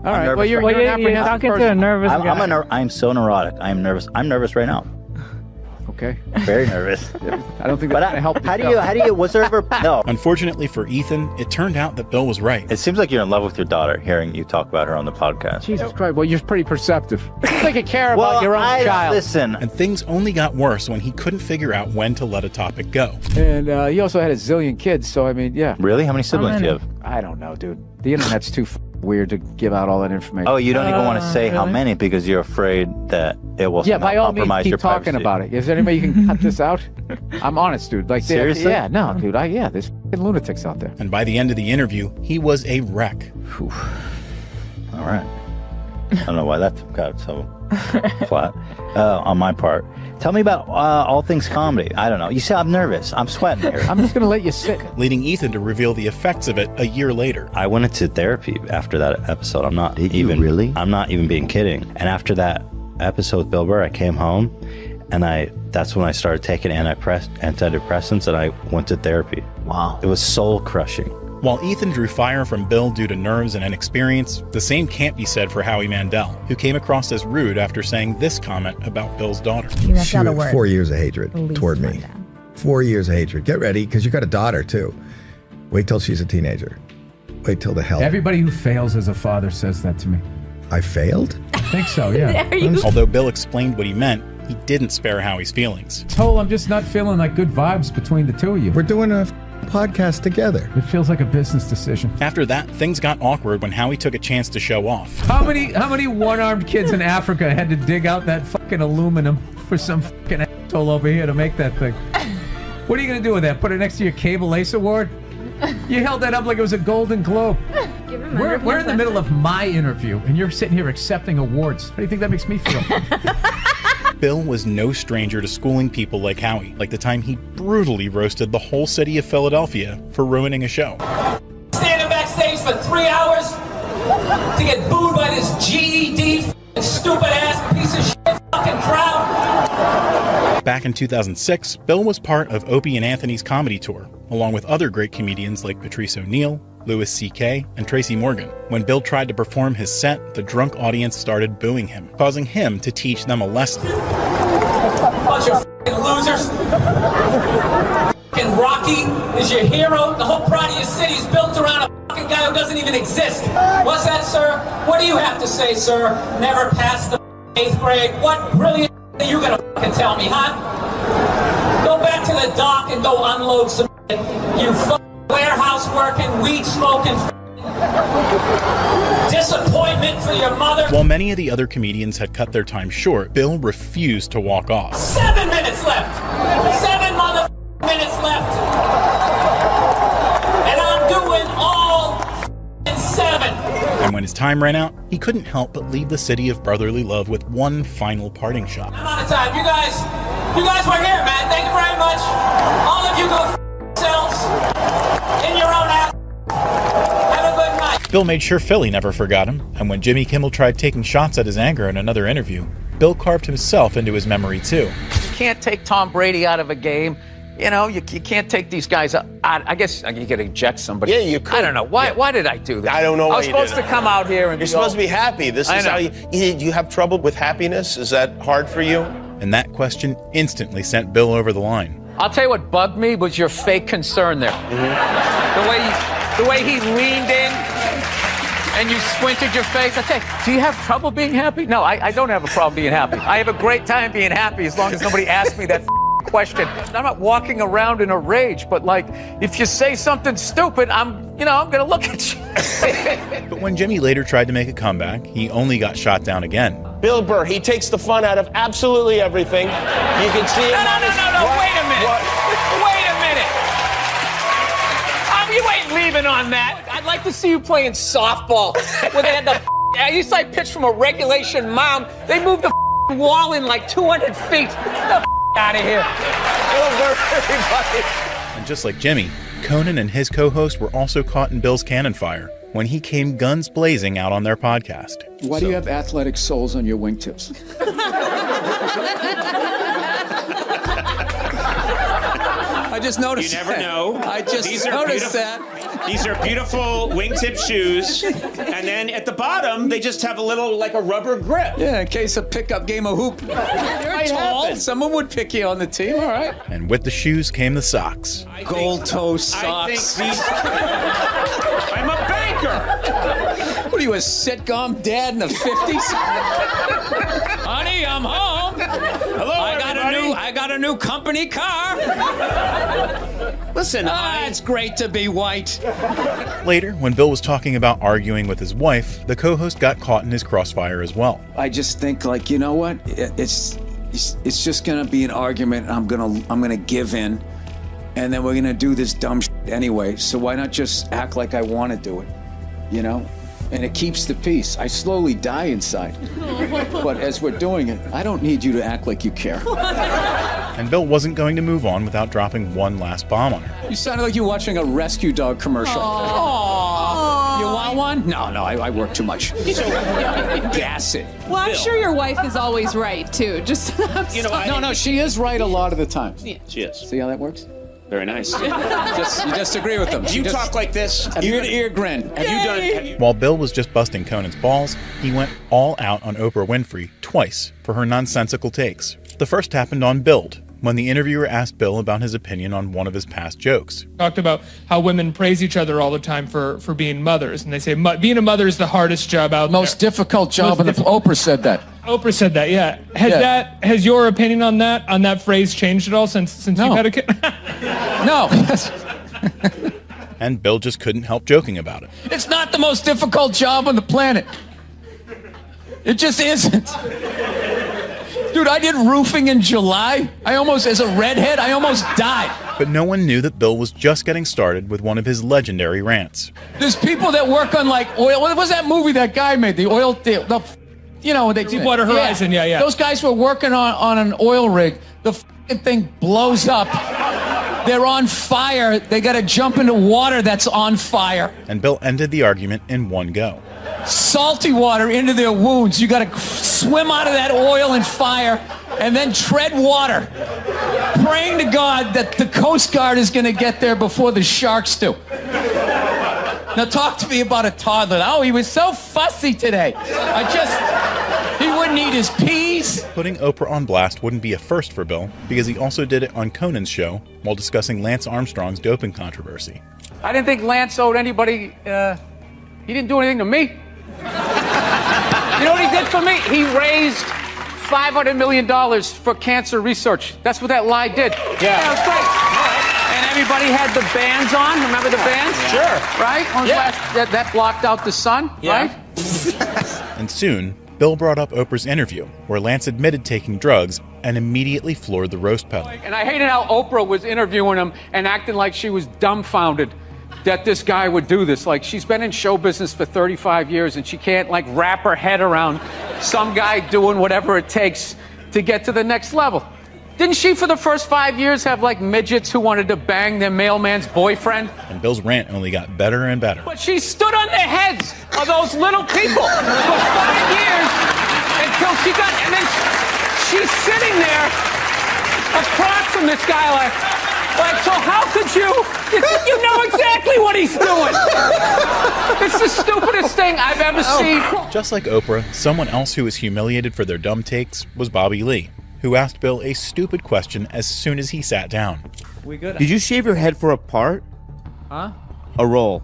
All right. Well, you're an apprehensive person. To a nervous guy. I'm so neurotic. I'm nervous. I'm nervous right now. Okay. Very nervous. I don't think that's going to help. How do you, was there ever, no. Unfortunately for Ethan, it turned out that Bill was right. It seems like you're in love with your daughter, hearing you talk about her on the podcast. Jesus Christ, well, you're pretty perceptive. It seems like you care about your own child. Listen. And things only got worse when he couldn't figure out when to let a topic go. And he also had a zillion kids, so I mean, yeah. Really? How many siblings do you have? I don't know, dude. The internet's too weird to give out all that information. Oh, you don't even want to say how many because you're afraid that it will by all means, compromise keep your talking privacy. about it. Is there anybody you can cut this out? I'm honest, dude. Like, seriously? Yeah, no, dude. There's fucking lunatics out there. And by the end of the interview, he was a wreck. Whew. All right. I don't know why that got so flat on my part. Tell me about all things comedy. I don't know. You say I'm nervous. I'm sweating here. I'm just going to let you sit. Leading Ethan to reveal the effects of it a year later. I went into therapy after that episode. I'm not even being kidding. And after that episode with Bill Burr, I came home and that's when I started taking antidepressants and I went to therapy. Wow. It was soul crushing. While Ethan drew fire from Bill due to nerves and inexperience, the same can't be said for Howie Mandel, who came across as rude after saying this comment about Bill's daughter. You left out a word. 4 years of hatred toward me. 4 years of hatred. Get ready, because you got a daughter, too. Wait till she's a teenager. Wait till the hell. Everybody who fails as a father says that to me. I failed? I think so, yeah. Although Bill explained what he meant, he didn't spare Howie's feelings. I'm just not feeling like good vibes between the two of you. We're doing a podcast together. It feels like a business decision. After that, things got awkward when Howie took a chance to show off. How many one-armed kids in Africa had to dig out that fucking aluminum for some fucking asshole over here to make that thing? What are you going to do with that? Put it next to your Cable Ace Award? You held that up like it was a Golden Globe. We're in the middle of my interview, and you're sitting here accepting awards. How do you think that makes me feel? Bill was no stranger to schooling people like Howie, like the time he brutally roasted the whole city of Philadelphia for ruining a show. Standing backstage for 3 hours to get booed by this GED stupid ass piece of shit fucking crowd. Back in 2006, Bill was part of Opie and Anthony's comedy tour, along with other great comedians like Patrice O'Neill, Louis C.K., and Tracy Morgan. When Bill tried to perform his set, the drunk audience started booing him, causing him to teach them a lesson. Bunch of fucking losers. Fucking Rocky Rocky is your hero. The whole pride of your city is built around a fucking guy who doesn't even exist. What's that, sir? What do you have to say, sir? Never passed the 8th grade. What brilliant are you gonna fucking tell me, huh? Go back to the dock and go unload some shit. You fucking warehouse working, weed smoking, disappointment for your mother. While many of the other comedians had cut their time short, Bill refused to walk off. 7 minutes left. 7 minutes left. And I'm doing all 7. And when his time ran out, he couldn't help but leave the city of brotherly love with one final parting shot. I'm out of time. You guys were here, man. Thank you very much. All of you go yourselves in your own ass. Have a good night. Bill made sure Philly never forgot him, and when Jimmy Kimmel tried taking shots at his anger in another interview, Bill carved himself into his memory too. You can't take Tom Brady out of a game. You know, you can't take these guys out. I guess you could eject somebody. Yeah, you could. I don't know. Why did I do that? I don't know why I was supposed to come out here and You're supposed to be happy. This is how you have trouble with happiness? Is that hard for you? And that question instantly sent Bill over the line. I'll tell you what bugged me was your fake concern there. The way he leaned in and you squinted your face. Okay, do you have trouble being happy? No, I don't have a problem being happy. I have a great time being happy as long as nobody asks me that question. I'm not walking around in a rage, but like, if you say something stupid, I'm gonna look at you. But when Jimmy later tried to make a comeback, he only got shot down again. Bill Burr, he takes the fun out of absolutely everything. You can see him. No, wait a minute. Wait a minute. You ain't leaving on that. I'd like to see you playing softball where they had the I used to like pitch from a regulation mound. They moved the wall in like 200 feet. Get the out of here. Bill Burr, everybody. And just like Jimmy, Conan and his co-host were also caught in Bill's cannon fire when he came guns blazing out on their podcast. Why do you have athletic soles on your wingtips? I just noticed. You never that. know. I just noticed that. These are beautiful wingtip shoes, and then at the bottom they just have a little like a rubber grip. Yeah, in case a pickup game of hoop. You're tall. Someone would pick you on the team. All right. And with the shoes came the socks. Gold toe socks. I'm a banker. What are you, a sitcom dad in the 50s? Honey, I'm home. Hello, I got a new company car. Listen, it's great to be white. Later, when Bill was talking about arguing with his wife, the co-host got caught in his crossfire as well. I just think, like, you know what? It's just gonna be an argument. I'm gonna give in, and then we're gonna do this dumb shit anyway. So why not just act like I want to do it? You know? And it keeps the peace. I slowly die inside. But as we're doing it, I don't need you to act like you care. And Bill wasn't going to move on without dropping one last bomb on her. You sounded like you're watching a rescue dog commercial. Aww. You want one? No, I work too much. Gas it. Well, I'm sure your wife is always right, too. Just, No, she is right a lot of the time. Yeah. She is. See how that works? Very nice. You just agree with them. You talk like this, ear to ear grin. While Bill was just busting Conan's balls, he went all out on Oprah Winfrey twice for her nonsensical takes. The first happened on Build, when the interviewer asked Bill about his opinion on one of his past jokes. Talked about how women praise each other all the time for being mothers, and they say being a mother is the hardest job out there. Most difficult job, and Oprah said that. Oprah said that, yeah. Has your opinion on that phrase changed at all since you've had a kid? No. And Bill just couldn't help joking about it. It's not the most difficult job on the planet. It just isn't. Dude, I did roofing in July. As a redhead, I almost died. But no one knew that Bill was just getting started with one of his legendary rants. There's people that work on like oil. What was that movie that guy made? The oil, Deepwater Horizon, yeah. Those guys were working on an oil rig. The thing blows up. They're on fire. They got to jump into water that's on fire. And Bill ended the argument in one go. Salty water into their wounds. You got to swim out of that oil and fire and then tread water, praying to God that the Coast Guard is going to get there before the sharks do. Now talk to me about a toddler. Oh, he was so fussy today. He wouldn't I need is peas. Putting Oprah on blast wouldn't be a first for Bill, because he also did it on Conan's show while discussing Lance Armstrong's doping controversy. I didn't think Lance owed anybody, he didn't do anything to me. You know what he did for me? He raised $500 million for cancer research. That's what that lie did. Yeah, it was great. And everybody had the bands on. Remember the bands? Sure. Right? Yeah. That blocked out the sun, right? And soon, Bill brought up Oprah's interview, where Lance admitted taking drugs and immediately floored the roast pedal. And I hated how Oprah was interviewing him and acting like she was dumbfounded that this guy would do this. Like, she's been in show business for 35 years and she can't, like, wrap her head around some guy doing whatever it takes to get to the next level. Didn't she, for the first 5 years, have, like, midgets who wanted to bang their mailman's boyfriend? And Bill's rant only got better and better. But she stood on the heads of those little people for 5 years until she got, and then she's sitting there across from this guy like, so how could you know exactly what he's doing. It's the stupidest thing I've ever seen. Just like Oprah, someone else who was humiliated for their dumb takes was Bobby Lee, who asked Bill a stupid question as soon as he sat down. We good? Did you shave your head for a part? Huh? A role?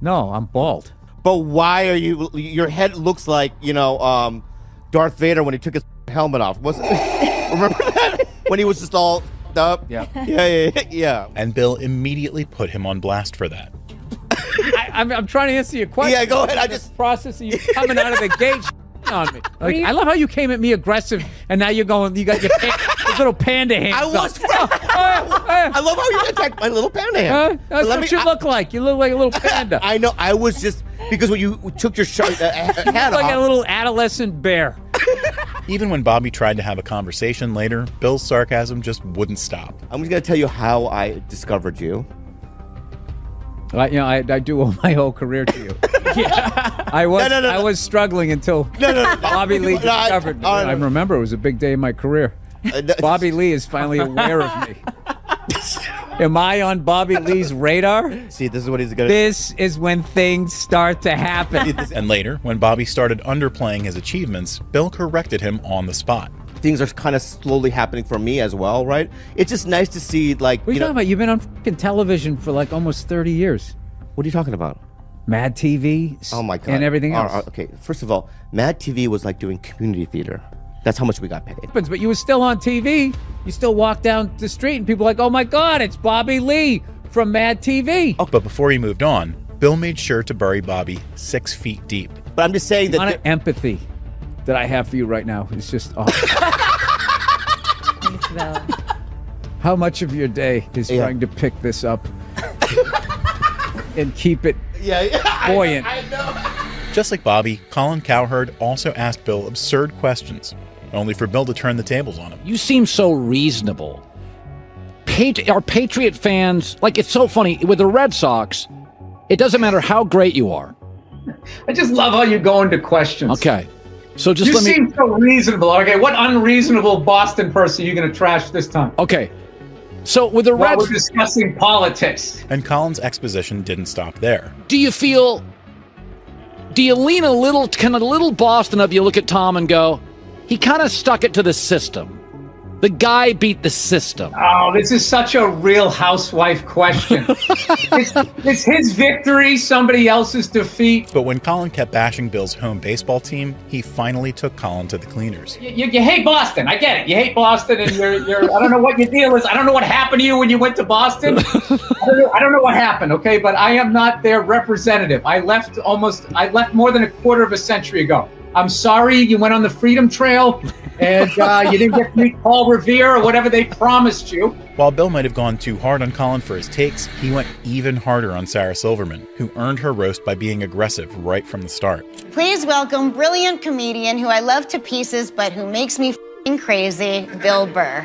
No, I'm bald. But why are you? Your head looks like Darth Vader when he took his helmet off. Remember that when he was just all up? Yeah. And Bill immediately put him on blast for that. I'm trying to answer your question. Yeah, go ahead. I just processing you coming out of the gate on me. Like, I love how you came at me aggressive, and now you're going. You got your little panda hands. I love how you attacked my little panda hand. That's what you look like. You look like a little panda. I know. I was just because when you took your hat like off, a little adolescent bear. Even when Bobby tried to have a conversation later, Bill's sarcasm just wouldn't stop. I'm just gonna tell you how I discovered you. I do owe my whole career to you. I was struggling until Bobby Lee discovered me. I remember it was a big day in my career. Bobby Lee is finally aware of me. Am I on Bobby Lee's radar? See, this is what he's gonna. This is when things start to happen. And later, when Bobby started underplaying his achievements, Bill corrected him on the spot. Things are kind of slowly happening for me as well, right? It's just nice to see, like, what are you talking about? You've been on fucking television for like almost 30 years. What are you talking about? Mad TV. Oh my God. And everything else. Okay, first of all, Mad TV was like doing community theater. That's how much we got paid. But you were still on TV. You still walk down the street and people are like, oh my God, it's Bobby Lee from Mad TV. Oh, but before he moved on, Bill made sure to bury Bobby 6 feet deep. But I'm just saying that... The amount of empathy that I have for you right now is just awesome. How much of your day is trying to pick this up and keep it buoyant? I know. Just like Bobby, Colin Cowherd also asked Bill absurd questions, only for Bill to turn the tables on him. You seem so reasonable. Our Patriot fans, like, it's so funny, with the Red Sox, it doesn't matter how great you are. I just love how you go into questions. Okay. So just you seem so reasonable. Okay, what unreasonable Boston person are you going to trash this time? Okay. So with the Reds... Reds... we're discussing politics. And Colin's exposition didn't stop there. Do you lean a little, can a little Boston of you look at Tom and go, he kind of stuck it to the system. The guy beat the system. Oh, this is such a Real Housewife question. It's his victory, somebody else's defeat. But when Colin kept bashing Bill's home baseball team, he finally took Colin to the cleaners. You hate Boston. I get it. You hate Boston, and you're I don't know what your deal is. I don't know what happened to you when you went to Boston. I don't know what happened, okay? But I am not their representative. I left more than a quarter of a century ago. I'm sorry you went on the Freedom Trail and you didn't get to meet Paul Revere or whatever they promised you. While Bill might have gone too hard on Colin for his takes, he went even harder on Sarah Silverman, who earned her roast by being aggressive right from the start. Please welcome brilliant comedian who I love to pieces but who makes me f***ing crazy, Bill Burr.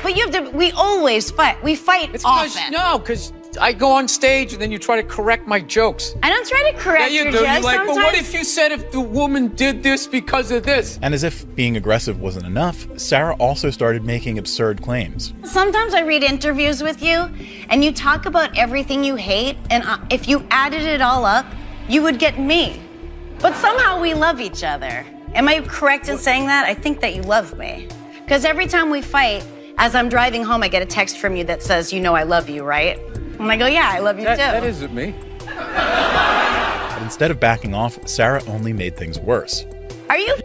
But we always fight. We fight often. Because I go on stage and then you try to correct my jokes. I don't try to correct your jokes. You're like, but what if you said if the woman did this because of this? And as if being aggressive wasn't enough, Sarah also started making absurd claims. Sometimes I read interviews with you and you talk about everything you hate, and if you added it all up, you would get me. But somehow we love each other. Am I correct in saying that? I think that you love me. Because every time we fight, as I'm driving home, I get a text from you that says, you know I love you, right? And I go, yeah, I love you too. That isn't me. But instead of backing off, Sarah only made things worse. Are you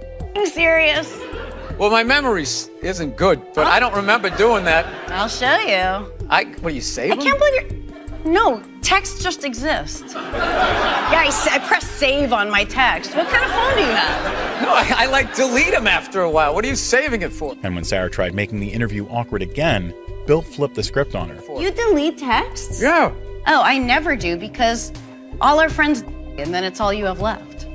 serious? Well, my memory isn't good, but I don't remember doing that. I'll show you. What are you saving? I can't believe you're... No, text just exists. Yeah, I press save on my text. What kind of phone do you have? No, I like delete them after a while. What are you saving it for? And when Sarah tried making the interview awkward again, Bill flipped the script on her. You delete texts? Yeah. Oh, I never do because all our friends and then it's all you have left.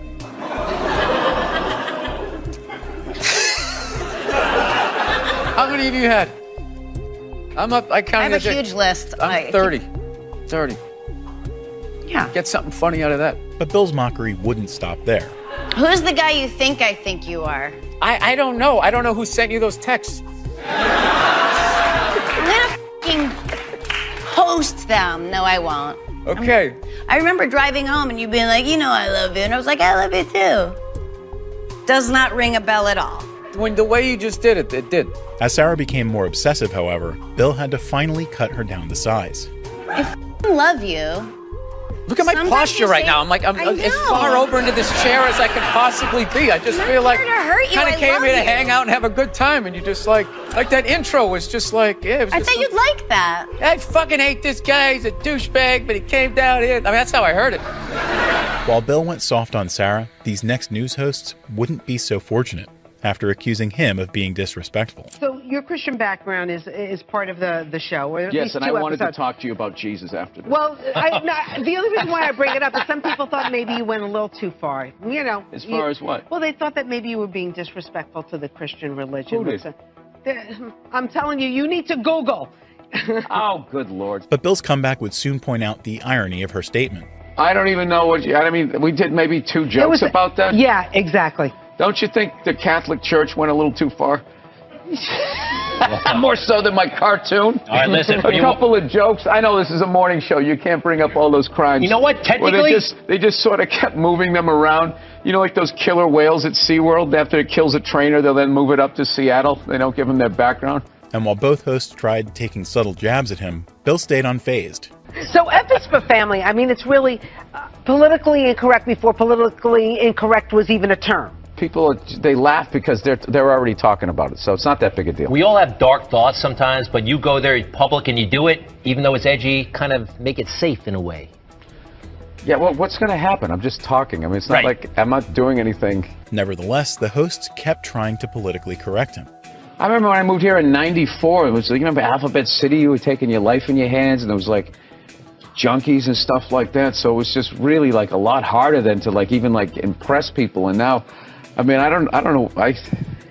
How many have you had? I counted. I have a huge list. I'm 30. 30. Yeah. Get something funny out of that. But Bill's mockery wouldn't stop there. Who's the guy you think I think you are? I don't know. I don't know who sent you those texts. I'm gonna f***ing post them. No, I won't. Okay. I remember driving home and you being like, you know I love you. And I was like, I love you too. Does not ring a bell at all. When the way you just did it, it did. As Sarah became more obsessive, however, Bill had to finally cut her down to size. I f***ing love you. Look at my Sometimes posture you right say- now. I'm I as know. far over into this chair as I can possibly be. I just feel like trying to hurt you. kind I of came love here to you. hang out and have a good time, and you just like that intro was just like, yeah. It was I just thought you'd like that. I fucking hate this guy. He's a douchebag, but he came down here. I mean, that's how I heard it. While Bill went soft on Sarah, these next news hosts wouldn't be so fortunate after accusing him of being disrespectful. So your Christian background is part of the show, or at Yes, least and two I wanted episodes. to talk to you about Jesus after this. Well, the only reason why I bring it up is some people thought maybe you went a little too far. You know. As far as what? Well, they thought that maybe you were being disrespectful to the Christian religion. Who did? I'm telling you, you need to Google. Oh, good Lord. But Bill's comeback would soon point out the irony of her statement. I don't even know I mean, we did maybe 2 jokes about that. Yeah, exactly. Don't you think the Catholic Church went a little too far? More so than my cartoon. All right, listen. A couple of jokes. I know this is a morning show. You can't bring up all those crimes. You know what? Technically, well, they just sort of kept moving them around. You know, like those killer whales at SeaWorld. After it kills a trainer, they'll then move it up to Seattle. They don't give them their background. And while both hosts tried taking subtle jabs at him, Bill stayed unfazed. So F is for family. I mean, it's really politically incorrect before politically incorrect was even a term. People, they laugh because they're already talking about it, so it's not that big a deal. we all have dark thoughts sometimes, but you go there public and you do it, even though it's edgy, kind of make it safe in a way. Yeah, well, what's going to happen? I'm just talking. I mean, it's not like I'm not doing anything. Nevertheless, the hosts kept trying to politically correct him. I remember when I moved here in '94, it was, you remember Alphabet City, you were taking your life in your hands, and there was like junkies and stuff like that, so it was just really like a lot harder than to like even like impress people, and now, I mean, I don't know.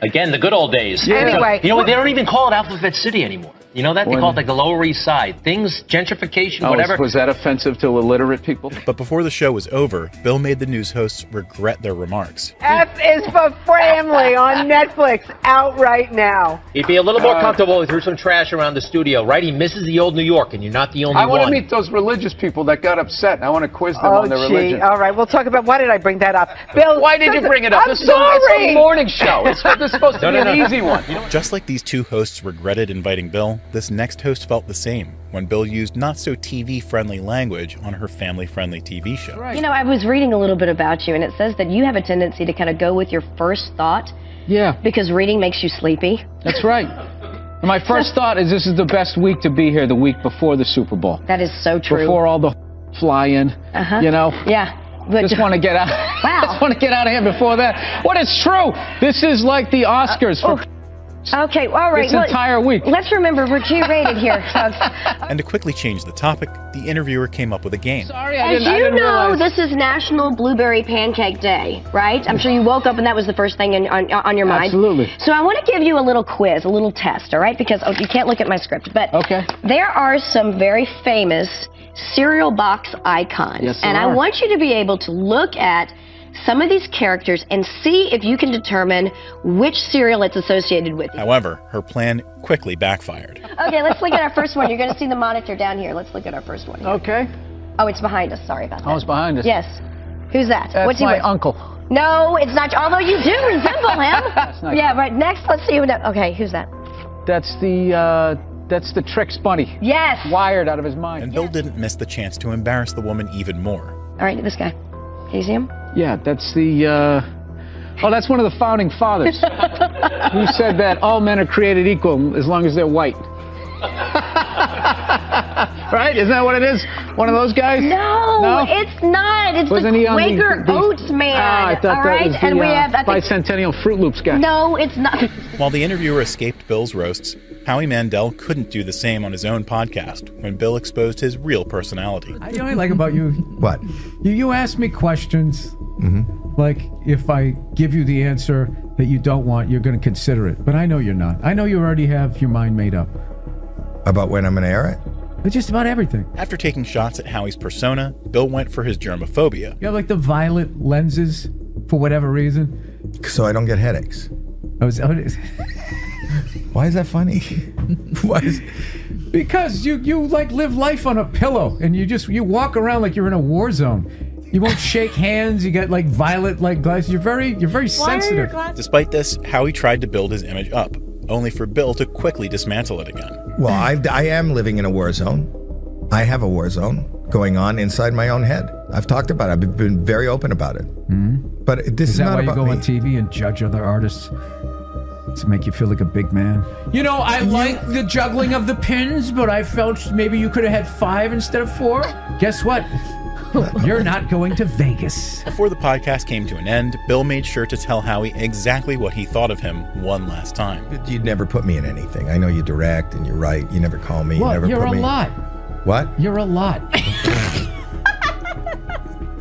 Again, the good old days. Yeah. Anyway. You know what? They don't even call it Alphabet City anymore. You know that? They When- call it like the Lower East Side. Things, gentrification, Oh, whatever. was that offensive to illiterate people? But before the show was over, Bill made the news hosts regret their remarks. F is for family on Netflix, out right now. He'd be a little more comfortable if he threw some trash around the studio, right? He misses the old New York, and you're not the only I want one. to meet those religious people that got upset. I want to quiz them on their gee. religion. All right, we'll talk about, why did I bring that up? Bill, Why did you bring it up? I'm This is sorry. it's a morning show. This is supposed to be an easy one. Just like these two hosts regretted inviting Bill, this next host felt the same when Bill used not so TV-friendly language on her family-friendly TV show. You know, I was reading a little bit about you, and it says that you have a tendency to kind of go with your first thought. Yeah. Because reading makes you sleepy. That's right. And my first thought is this is the best week to be here, the week before the Super Bowl. That is so true. Before all the fly in, you know? Yeah. But Just want to get out. Wow. Just want to get out of here before that. What is true? This is like the Oscars for Okay, all right. this entire week. Let's remember we're G-rated here, folks. And to quickly change the topic, the interviewer came up with a game. Sorry, As you know, this is National Blueberry Pancake Day, right? I'm sure you woke up and that was the first thing on your mind. Absolutely. So I want to give you a little quiz, a little test, all right? Because you can't look at my script, but there are some very famous cereal box icons. Yes, there and I are. want you to be able to look at some of these characters and see if you can determine which cereal it's associated with. However, her plan quickly backfired. Okay, let's look at our first one. You're going to see the monitor down here. Let's look at our first one. Here. Okay. Oh, it's behind us. Sorry about that. Oh, it's behind us. Yes. Who's that? That's What's he my with? uncle. No, it's not. Although you do resemble him. Yeah, right. Next, let's see who. Okay, who's that? That's the Trix bunny. Yes. Wired out of his mind. And Bill didn't miss the chance to embarrass the woman even more. All right, this guy. Can you see him? Yeah, that's the. That's one of the founding fathers who said that all men are created equal as long as they're white. Right? Isn't that what it is? One of those guys? No, it's not. It's Wasn't the he on Quaker Oats man. I thought all that right? was the And we have Bicentennial Fruit Loops guy. No, it's not. While the interviewer escaped Bill's roasts, Howie Mandel couldn't do the same on his own podcast when Bill exposed his real personality. You know what I like about you? What? You ask me questions. Mm-hmm. Like, if I give you the answer that you don't want, you're going to consider it. But I know you're not. I know you already have your mind made up. About when I'm going to air it? But just about everything. After taking shots at Howie's persona, Bill went for his germophobia. You have like the violet lenses for whatever reason. So I don't get headaches. Why is that funny? Why is... Because you like live life on a pillow and you walk around like you're in a war zone. You won't shake hands. You got like violet like glasses. You're very sensitive. Despite this, Howie tried to build his image up, only for Bill to quickly dismantle it again. Well, I am living in a war zone. I have a war zone going on inside my own head. I've talked about it. I've been very open about it. Mm-hmm. But this is that not why about you go me. on TV and judge other artists? To make you feel like a big man. You know, I like the juggling of the pins, but I felt maybe you could have had 5 instead of 4. Guess what? You're not going to Vegas. Before the podcast came to an end, Bill made sure to tell Howie exactly what he thought of him one last time. You'd never put me in anything. I know you direct and you write. You never call me. What? You never You're put a me. lot. What? You're a lot.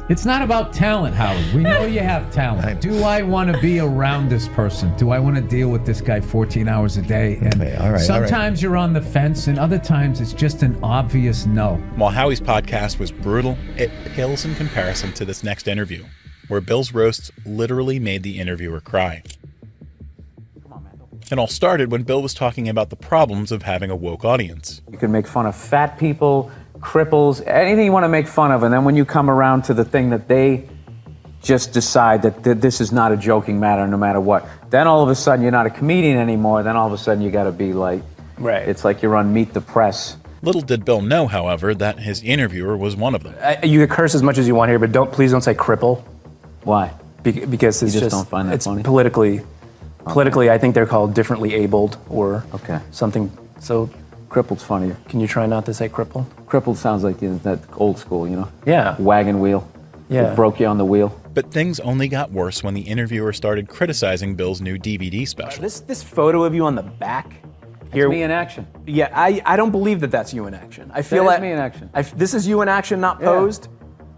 It's not about talent, Howard. We know you have talent. Do I want to be around this person? Do I want to deal with this guy 14 hours a day? And all right, sometimes you're on the fence, and other times it's just an obvious no. While Howie's podcast was brutal, it pales in comparison to this next interview, where Bill's roasts literally made the interviewer cry. It all started when Bill was talking about the problems of having a woke audience. You can make fun of fat people, cripples, anything you want to make fun of, and then when you come around to the thing that they just decide that this is not a joking matter no matter what, then all of a sudden you're not a comedian anymore, then all of a sudden you got to be like, right. It's like you're on Meet the Press. Little did Bill know, however, that his interviewer was one of them. You can curse as much as you want here, but please don't say cripple. Why? Because it's You just don't find that it's funny? politically, I think they're called differently abled or something. So crippled's funnier. Can you try not to say cripple? Crippled sounds like that old school, you know? Yeah. Wagon wheel. Yeah. It broke you on the wheel. But things only got worse when the interviewer started criticizing Bill's new DVD special. This photo of you on the back here. me in action. Yeah, I don't believe that that's you in action. I feel That is like me in action. This is you in action, not posed.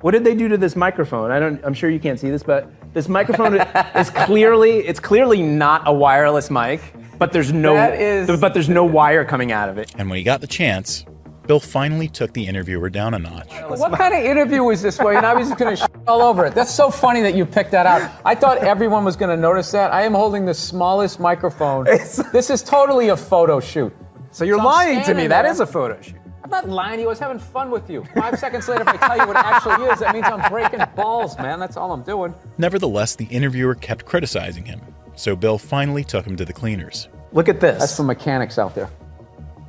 What did they do to this microphone? I'm sure you can't see this, but this microphone is clearly not a wireless mic, but there's no wire coming out of it. And when he got the chance, Bill finally took the interviewer down a notch. What kind of interview is this where you're not just going to all over it? That's so funny that you picked that out. I thought everyone was going to notice that. I am holding the smallest microphone. This is totally a photo shoot. So you're lying to me. That is a photo shoot. I'm not lying to you. I was having fun with you. 5 seconds later, if I tell you what it actually is, that means I'm breaking balls, man. That's all I'm doing. Nevertheless, the interviewer kept criticizing him, so Bill finally took him to the cleaners. Look at this. That's for mechanics out there.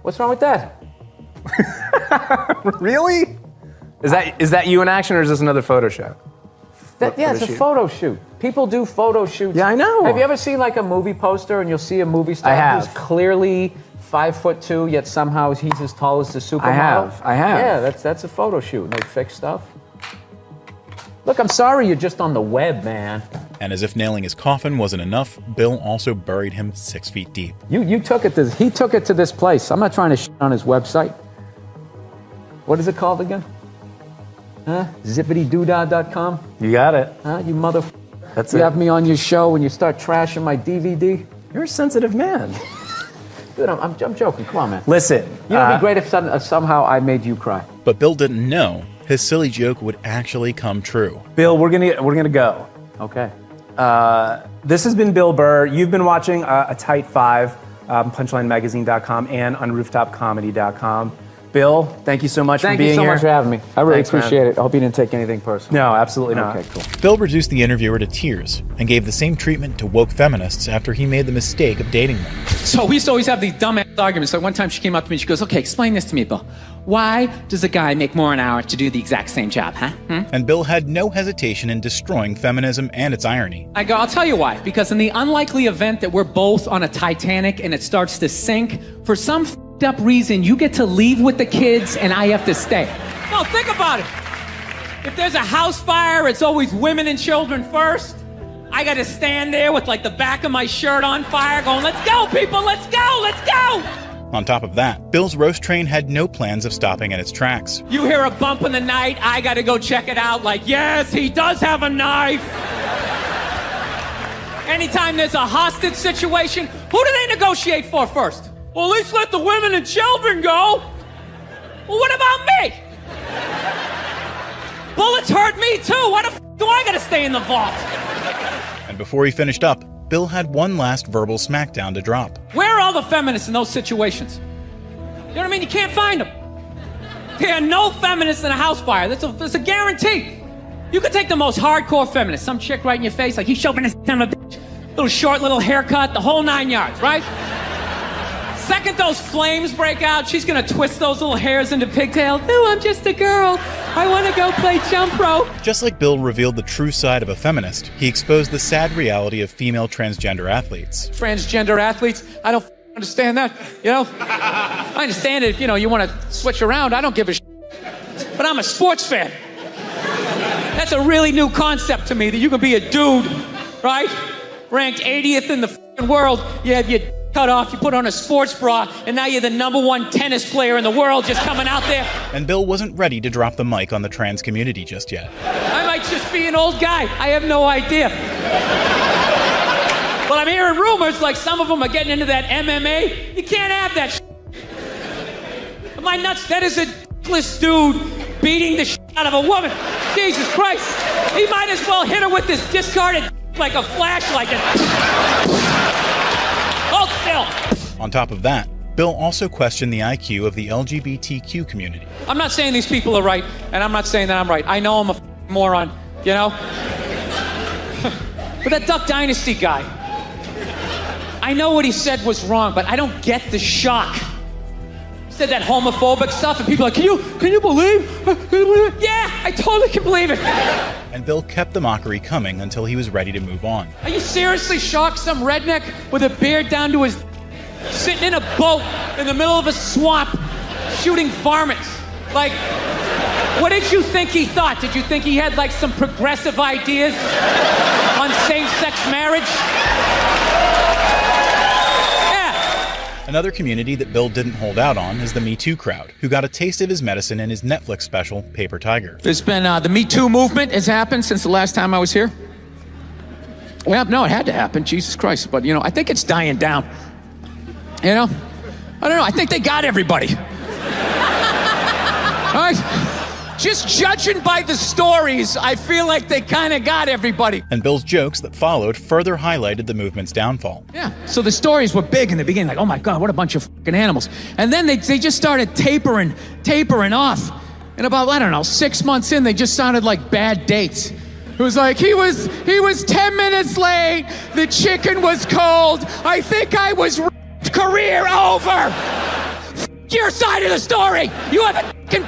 What's wrong with that? Really? Is that you in action, or is this another photo shoot? It's a photo shoot. People do photo shoots. Yeah, I know. Have you ever seen like a movie poster and you'll see a movie star I have. who's clearly 5'2", yet somehow he's as tall as the supermodel? I have. Yeah, that's a photo shoot. And they fix stuff. Look, I'm sorry you're just on the web, man. And as if nailing his coffin wasn't enough, Bill also buried him 6 feet deep. He took it to this place. I'm not trying to shit on his website. What is it called again? Huh? Zippitydoodah.com? You got it. Huh? You mother. That's you it. have me on your show and you start trashing my DVD? You're a sensitive man. Dude, I'm joking. Come on, man. Listen. You know, it'd be great if somehow I made you cry. But Bill didn't know his silly joke would actually come true. Bill, we're gonna go. Okay. This has been Bill Burr. You've been watching A Tight Five, punchlinemagazine.com and on rooftopcomedy.com. Bill, thank you so much for being here. Thank you so much for having me. I really Thanks, man. appreciate it. I hope you didn't take anything personal. No, absolutely not. Okay, cool. Bill reduced the interviewer to tears and gave the same treatment to woke feminists after he made the mistake of dating them. So we used to always have these dumbass arguments. Like one time she came up to me, she goes, okay, explain this to me, Bill. Why does a guy make more an hour to do the exact same job, huh? And Bill had no hesitation in destroying feminism and its irony. I go, I'll tell you why. Because in the unlikely event that we're both on a Titanic and it starts to sink, for some f***ed up reason, you get to leave with the kids and I have to stay. No, think about it. If there's a house fire, it's always women and children first. I got to stand there with like the back of my shirt on fire going, let's go, people, let's go, let's go. On top of that, Bill's roast train had no plans of stopping in its tracks. You hear a bump in the night, I got to go check it out like, yes, he does have a knife. Anytime there's a hostage situation, who do they negotiate for first? Well, at least let the women and children go. Well, what about me? Bullets hurt me too. Why the f*** do I gotta stay in the vault? And before he finished up, Bill had one last verbal smackdown to drop. Where are all the feminists in those situations? You know what I mean? You can't find them. There are no feminists in a house fire. That's a guarantee. You could take the most hardcore feminist, some chick right in your face, like he's shoving his son of a bitch, little short, little haircut, the whole 9 yards, right? Second those flames break out, she's gonna twist those little hairs into pigtails. No, I'm just a girl. I wanna go play jump rope. Just like Bill revealed the true side of a feminist, he exposed the sad reality of female transgender athletes. Transgender athletes, I don't understand that, you know? I understand it if, you wanna switch around, I don't give a shit. But I'm a sports fan. That's a really new concept to me, that you can be a dude, right? Ranked 80th in the world, you have your cut off, you put on a sports bra, and now you're the #1 tennis player in the world just coming out there. And Bill wasn't ready to drop the mic on the trans community just yet. I might just be an old guy. I have no idea. But I'm hearing rumors like some of them are getting into that MMA. You can't have that shit. Am I nuts? That is a dickless dude beating the shit out of a woman. Jesus Christ. He might as well hit her with this discarded like a flashlight. Hold still. On top of that, Bill also questioned the IQ of the LGBTQ community. I'm not saying these people are right, and I'm not saying that I'm right. I know I'm a moron, you know? But that Duck Dynasty guy, I know what he said was wrong, but I don't get the shock. He said that homophobic stuff, and people are like, can you believe? Yeah, I totally can believe it. And Bill kept the mockery coming until he was ready to move on. Are you seriously shocked some redneck with a beard down to his... sitting in a boat in the middle of a swamp shooting varmints? Like, what did you think he thought? Did you think he had like some progressive ideas on same-sex marriage? Another community that Bill didn't hold out on is the Me Too crowd, who got a taste of his medicine in his Netflix special, Paper Tiger. There's been, the Me Too movement has happened since the last time I was here. Well, no, it had to happen, Jesus Christ. But, I think it's dying down. I don't know, I think they got everybody. All right? Just judging by the stories, I feel like they kind of got everybody. And Bill's jokes that followed further highlighted the movement's downfall. Yeah, so the stories were big in the beginning, like, oh my God, what a bunch of fucking animals. And then they just started tapering off. And about, 6 months in, they just sounded like bad dates. It was like, he was 10 minutes late, the chicken was cold, I think I was career over. Your side of the story, you have a fucking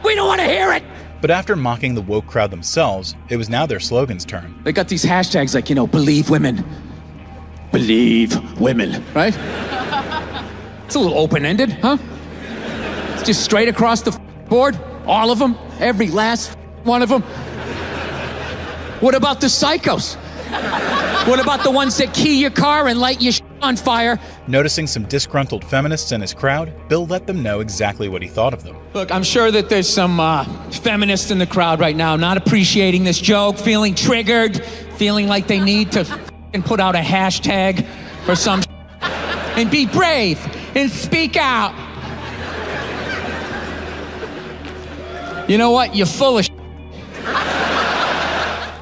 we don't want to hear it. But after mocking the woke crowd themselves, it was now their slogan's turn. They got these hashtags like, believe women. Believe women, right? It's a little open-ended, huh? It's just straight across the board. All of them. Every last one of them. What about the psychos? What about the ones that key your car and light your on fire? Noticing some disgruntled feminists in his crowd, Bill let them know exactly what he thought of them. Look, I'm sure that there's some feminists in the crowd right now not appreciating this joke, feeling triggered, feeling like they need to put out a hashtag or some and be brave and speak out. You know what? You're full of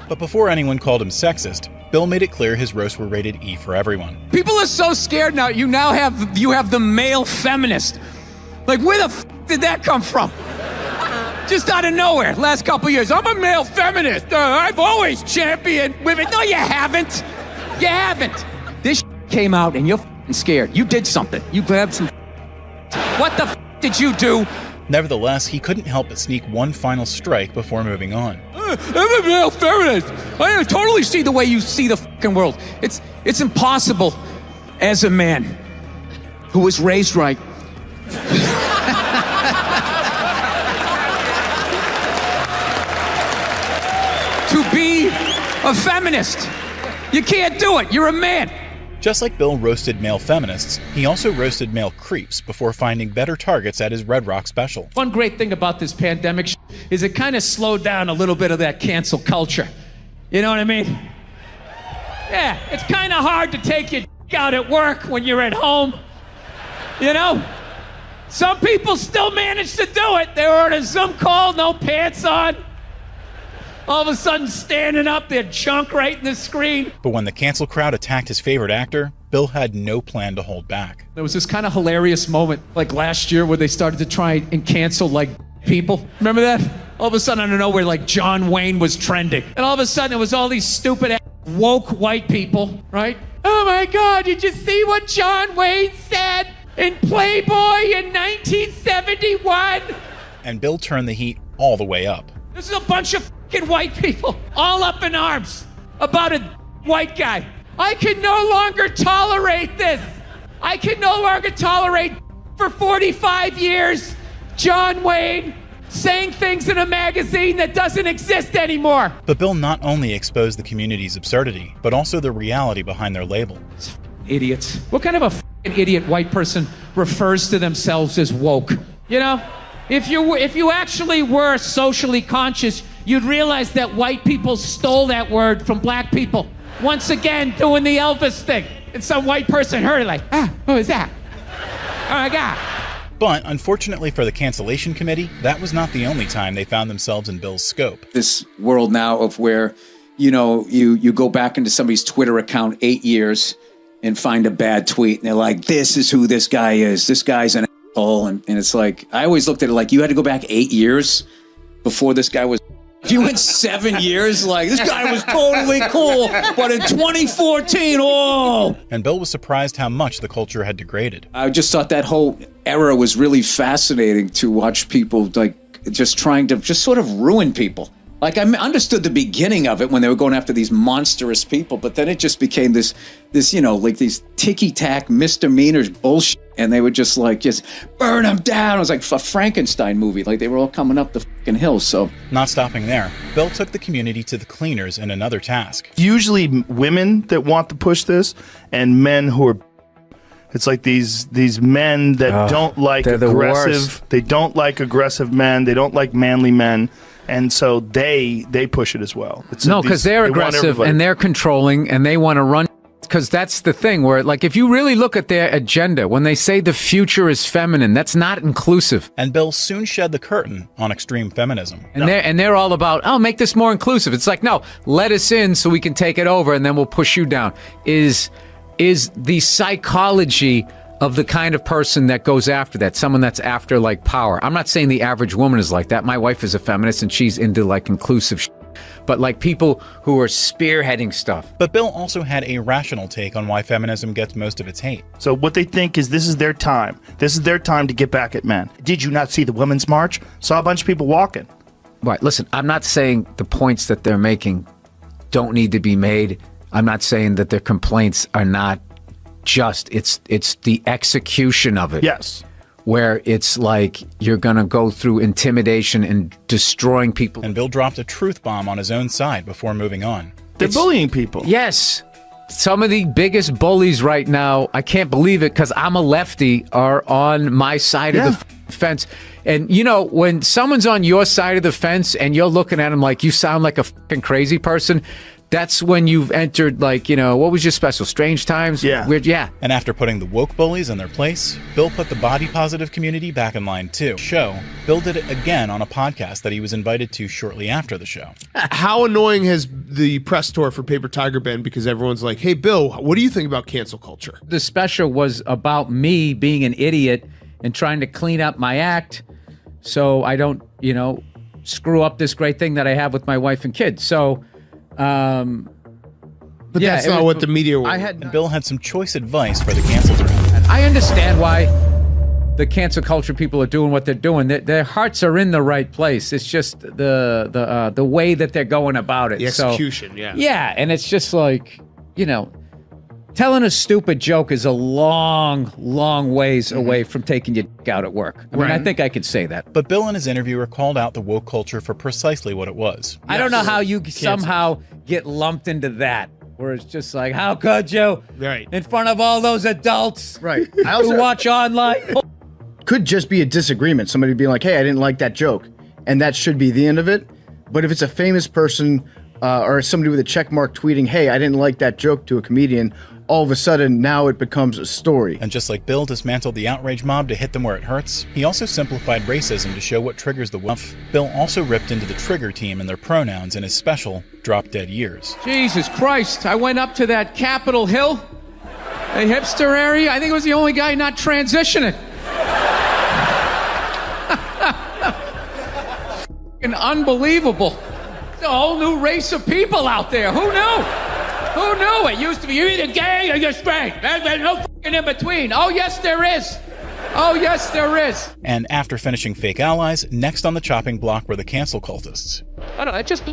But before anyone called him sexist, Bill made it clear his roasts were rated E for everyone. People are so scared now. You have the male feminist. Like, where the did that come from? Just out of nowhere, last couple years. I'm a male feminist. I've always championed women. No, you haven't. You haven't. This came out and you're scared. You did something. You grabbed some. What the did you do? Nevertheless, he couldn't help but sneak one final strike before moving on. I'm a male feminist. I totally see the way you see the fucking world. It's impossible as a man who was raised right. To be a feminist. You can't do it. You're a man. Just like Bill roasted male feminists, he also roasted male creeps before finding better targets at his Red Rock special. One great thing about this pandemic is it kind of slowed down a little bit of that cancel culture. You know what I mean? Yeah, it's kind of hard to take your out at work when you're at home. You know? Some people still manage to do it. They were on a Zoom call, no pants on. All of a sudden standing up, their junk right in the screen. But when the cancel crowd attacked his favorite actor, Bill had no plan to hold back. There was this kind of hilarious moment, like last year, where they started to try and cancel, like, people. Remember that? All of a sudden, out of nowhere, like, John Wayne was trending. And all of a sudden, it was all these stupid, woke white people, right? Oh my God, did you see what John Wayne said in Playboy in 1971? And Bill turned the heat all the way up. This is a bunch of fucking white people all up in arms about a white guy. I can no longer tolerate this. I can no longer tolerate for 45 years John Wayne saying things in a magazine that doesn't exist anymore. But Bill not only exposed the community's absurdity, but also the reality behind their label. Idiots. What kind of a fucking idiot white person refers to themselves as woke? You know? If you actually were socially conscious, you'd realize that white people stole that word from black people. Once again, doing the Elvis thing. And some white person heard it like, who is that? Oh my God. But unfortunately for the cancellation committee, that was not the only time they found themselves in Bill's scope. This world now of where, you know, you go back into somebody's Twitter account 8 years and find a bad tweet, and they're like, this is who this guy is. This guy's an asshole. And it's like, I always looked at it like you had to go back 8 years before this guy was. If you went 7 years, like, this guy was totally cool, but in 2014, oh! And Bill was surprised how much the culture had degraded. I just thought that whole era was really fascinating to watch people, like, just trying to just sort of ruin people. Like, I understood the beginning of it when they were going after these monstrous people, but then it just became this, you know, like these ticky-tack misdemeanors bullshit, and they would just, like, just burn them down. It was like a Frankenstein movie. Like, they were all coming up the fucking hill, so. Not stopping there, Bill took the community to the cleaners in another task. Usually women that want to push this, and men who are. It's like these men that don't like aggressive. They don't like aggressive men. They don't like manly men. And so they push it as well. No, because they're aggressive and they're controlling and they want to run. Because that's the thing where, like, if you really look at their agenda, when they say the future is feminine, that's not inclusive. And Bill soon shed the curtain on extreme feminism. And they're all about, oh, make this more inclusive. It's like, no, let us in so we can take it over and then we'll push you down. Is the psychology of the kind of person that goes after that, someone that's after, like, power. I'm not saying the average woman is like that. My wife is a feminist and she's into, like, inclusive shit. But, like, people who are spearheading stuff. But Bill also had a rational take on why feminism gets most of its hate. So what they think is this is their time. This is their time to get back at men. Did you not see the Women's March? Saw a bunch of people walking. Right, listen, I'm not saying the points that they're making don't need to be made. I'm not saying that their complaints are not just. It's the execution of it. Yes. Where it's like you're going to go through intimidation and destroying people. And Bill dropped a truth bomb on his own side before moving on. They're bullying people. Yes. Some of the biggest bullies right now, I can't believe it because I'm a lefty, are on my side of the fence. And, you know, when someone's on your side of the fence and you're looking at them like you sound like a fucking crazy person, that's when you've entered, like, you know, what was your special? Strange Times? Yeah. Weird, yeah. And after putting the woke bullies in their place, Bill put the body positive community back in line too. Bill did it again on a podcast that he was invited to shortly after the show. How annoying has the press tour for Paper Tiger been? Because everyone's like, hey, Bill, what do you think about cancel culture? The special was about me being an idiot and trying to clean up my act. so I don't, screw up this great thing that I have with my wife and kids. So, but that's not what the media were. And Bill had some choice advice for the cancel thread. I understand why the cancel culture people are doing what they're doing. Their hearts are in the right place. It's just the way that they're going about it. The execution, yeah. Yeah, and it's just like, telling a stupid joke is a long, long ways away from taking your dick out at work. I mean, I think I could say that. But Bill and his interviewer called out the woke culture for precisely what it was. I don't know how you somehow get lumped into that, where it's just like, how could you? Right. In front of all those adults Right. who watch online. Could just be a disagreement. Somebody being like, hey, I didn't like that joke. And that should be the end of it. But if it's a famous person or somebody with a check mark tweeting, hey, I didn't like that joke to a comedian, all of a sudden now it becomes a story. And just like Bill dismantled the outrage mob to hit them where it hurts, he also simplified racism to show what triggers the wolf. Bill also ripped into the trigger team and their pronouns in his special Drop Dead Years. Jesus Christ, I went up to that Capitol Hill, a hipster area. I think it was the only guy not transitioning. Fucking unbelievable. It's a whole new race of people out there. Who knew? Who knew? It used to be you're either gay or you're straight. There's no fucking in between. Oh, yes, there is. Oh, yes, there is. And after finishing Fake Allies, next on the chopping block were the cancel cultists. I don't know, it just...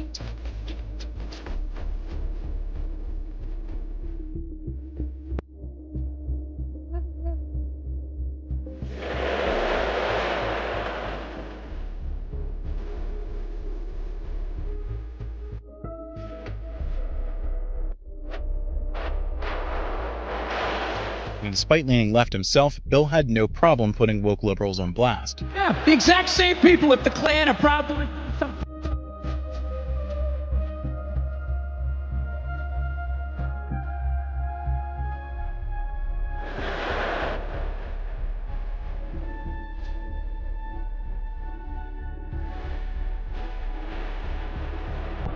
And despite leaning left himself, Bill had no problem putting woke liberals on blast. Yeah, the exact same people if the Klan are proud to...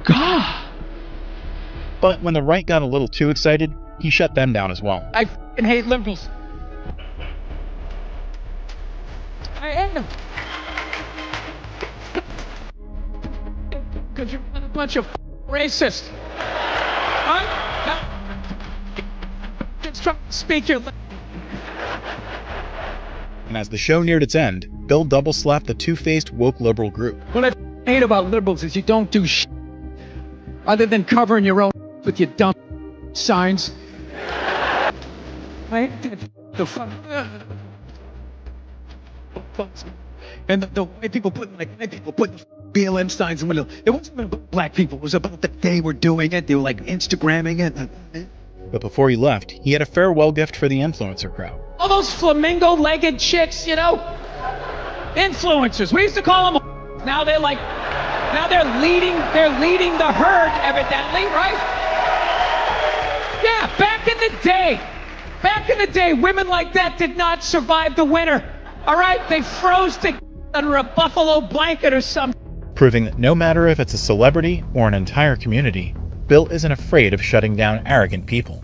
God! But when the right got a little too excited, he shut them down as well. I f***ing hate liberals. I am. Because you're a bunch of racists. Just try to speak your language. And as the show neared its end, Bill double-slapped the two-faced woke liberal group. What I hate about liberals is you don't do shit other than covering your own with your dumb signs. I hate the fun. And the white people put BLM signs in the window. It wasn't about black people. It was about that they were doing it. They were like Instagramming it. But before he left, he had a farewell gift for the influencer crowd. All those flamingo-legged chicks, influencers. We used to call them. Now they're like, they're leading the herd, evidently, right? Yeah, back in the day, women like that did not survive the winter. All right, they froze to under a buffalo blanket or something. Proving that no matter if it's a celebrity or an entire community, Bill isn't afraid of shutting down arrogant people.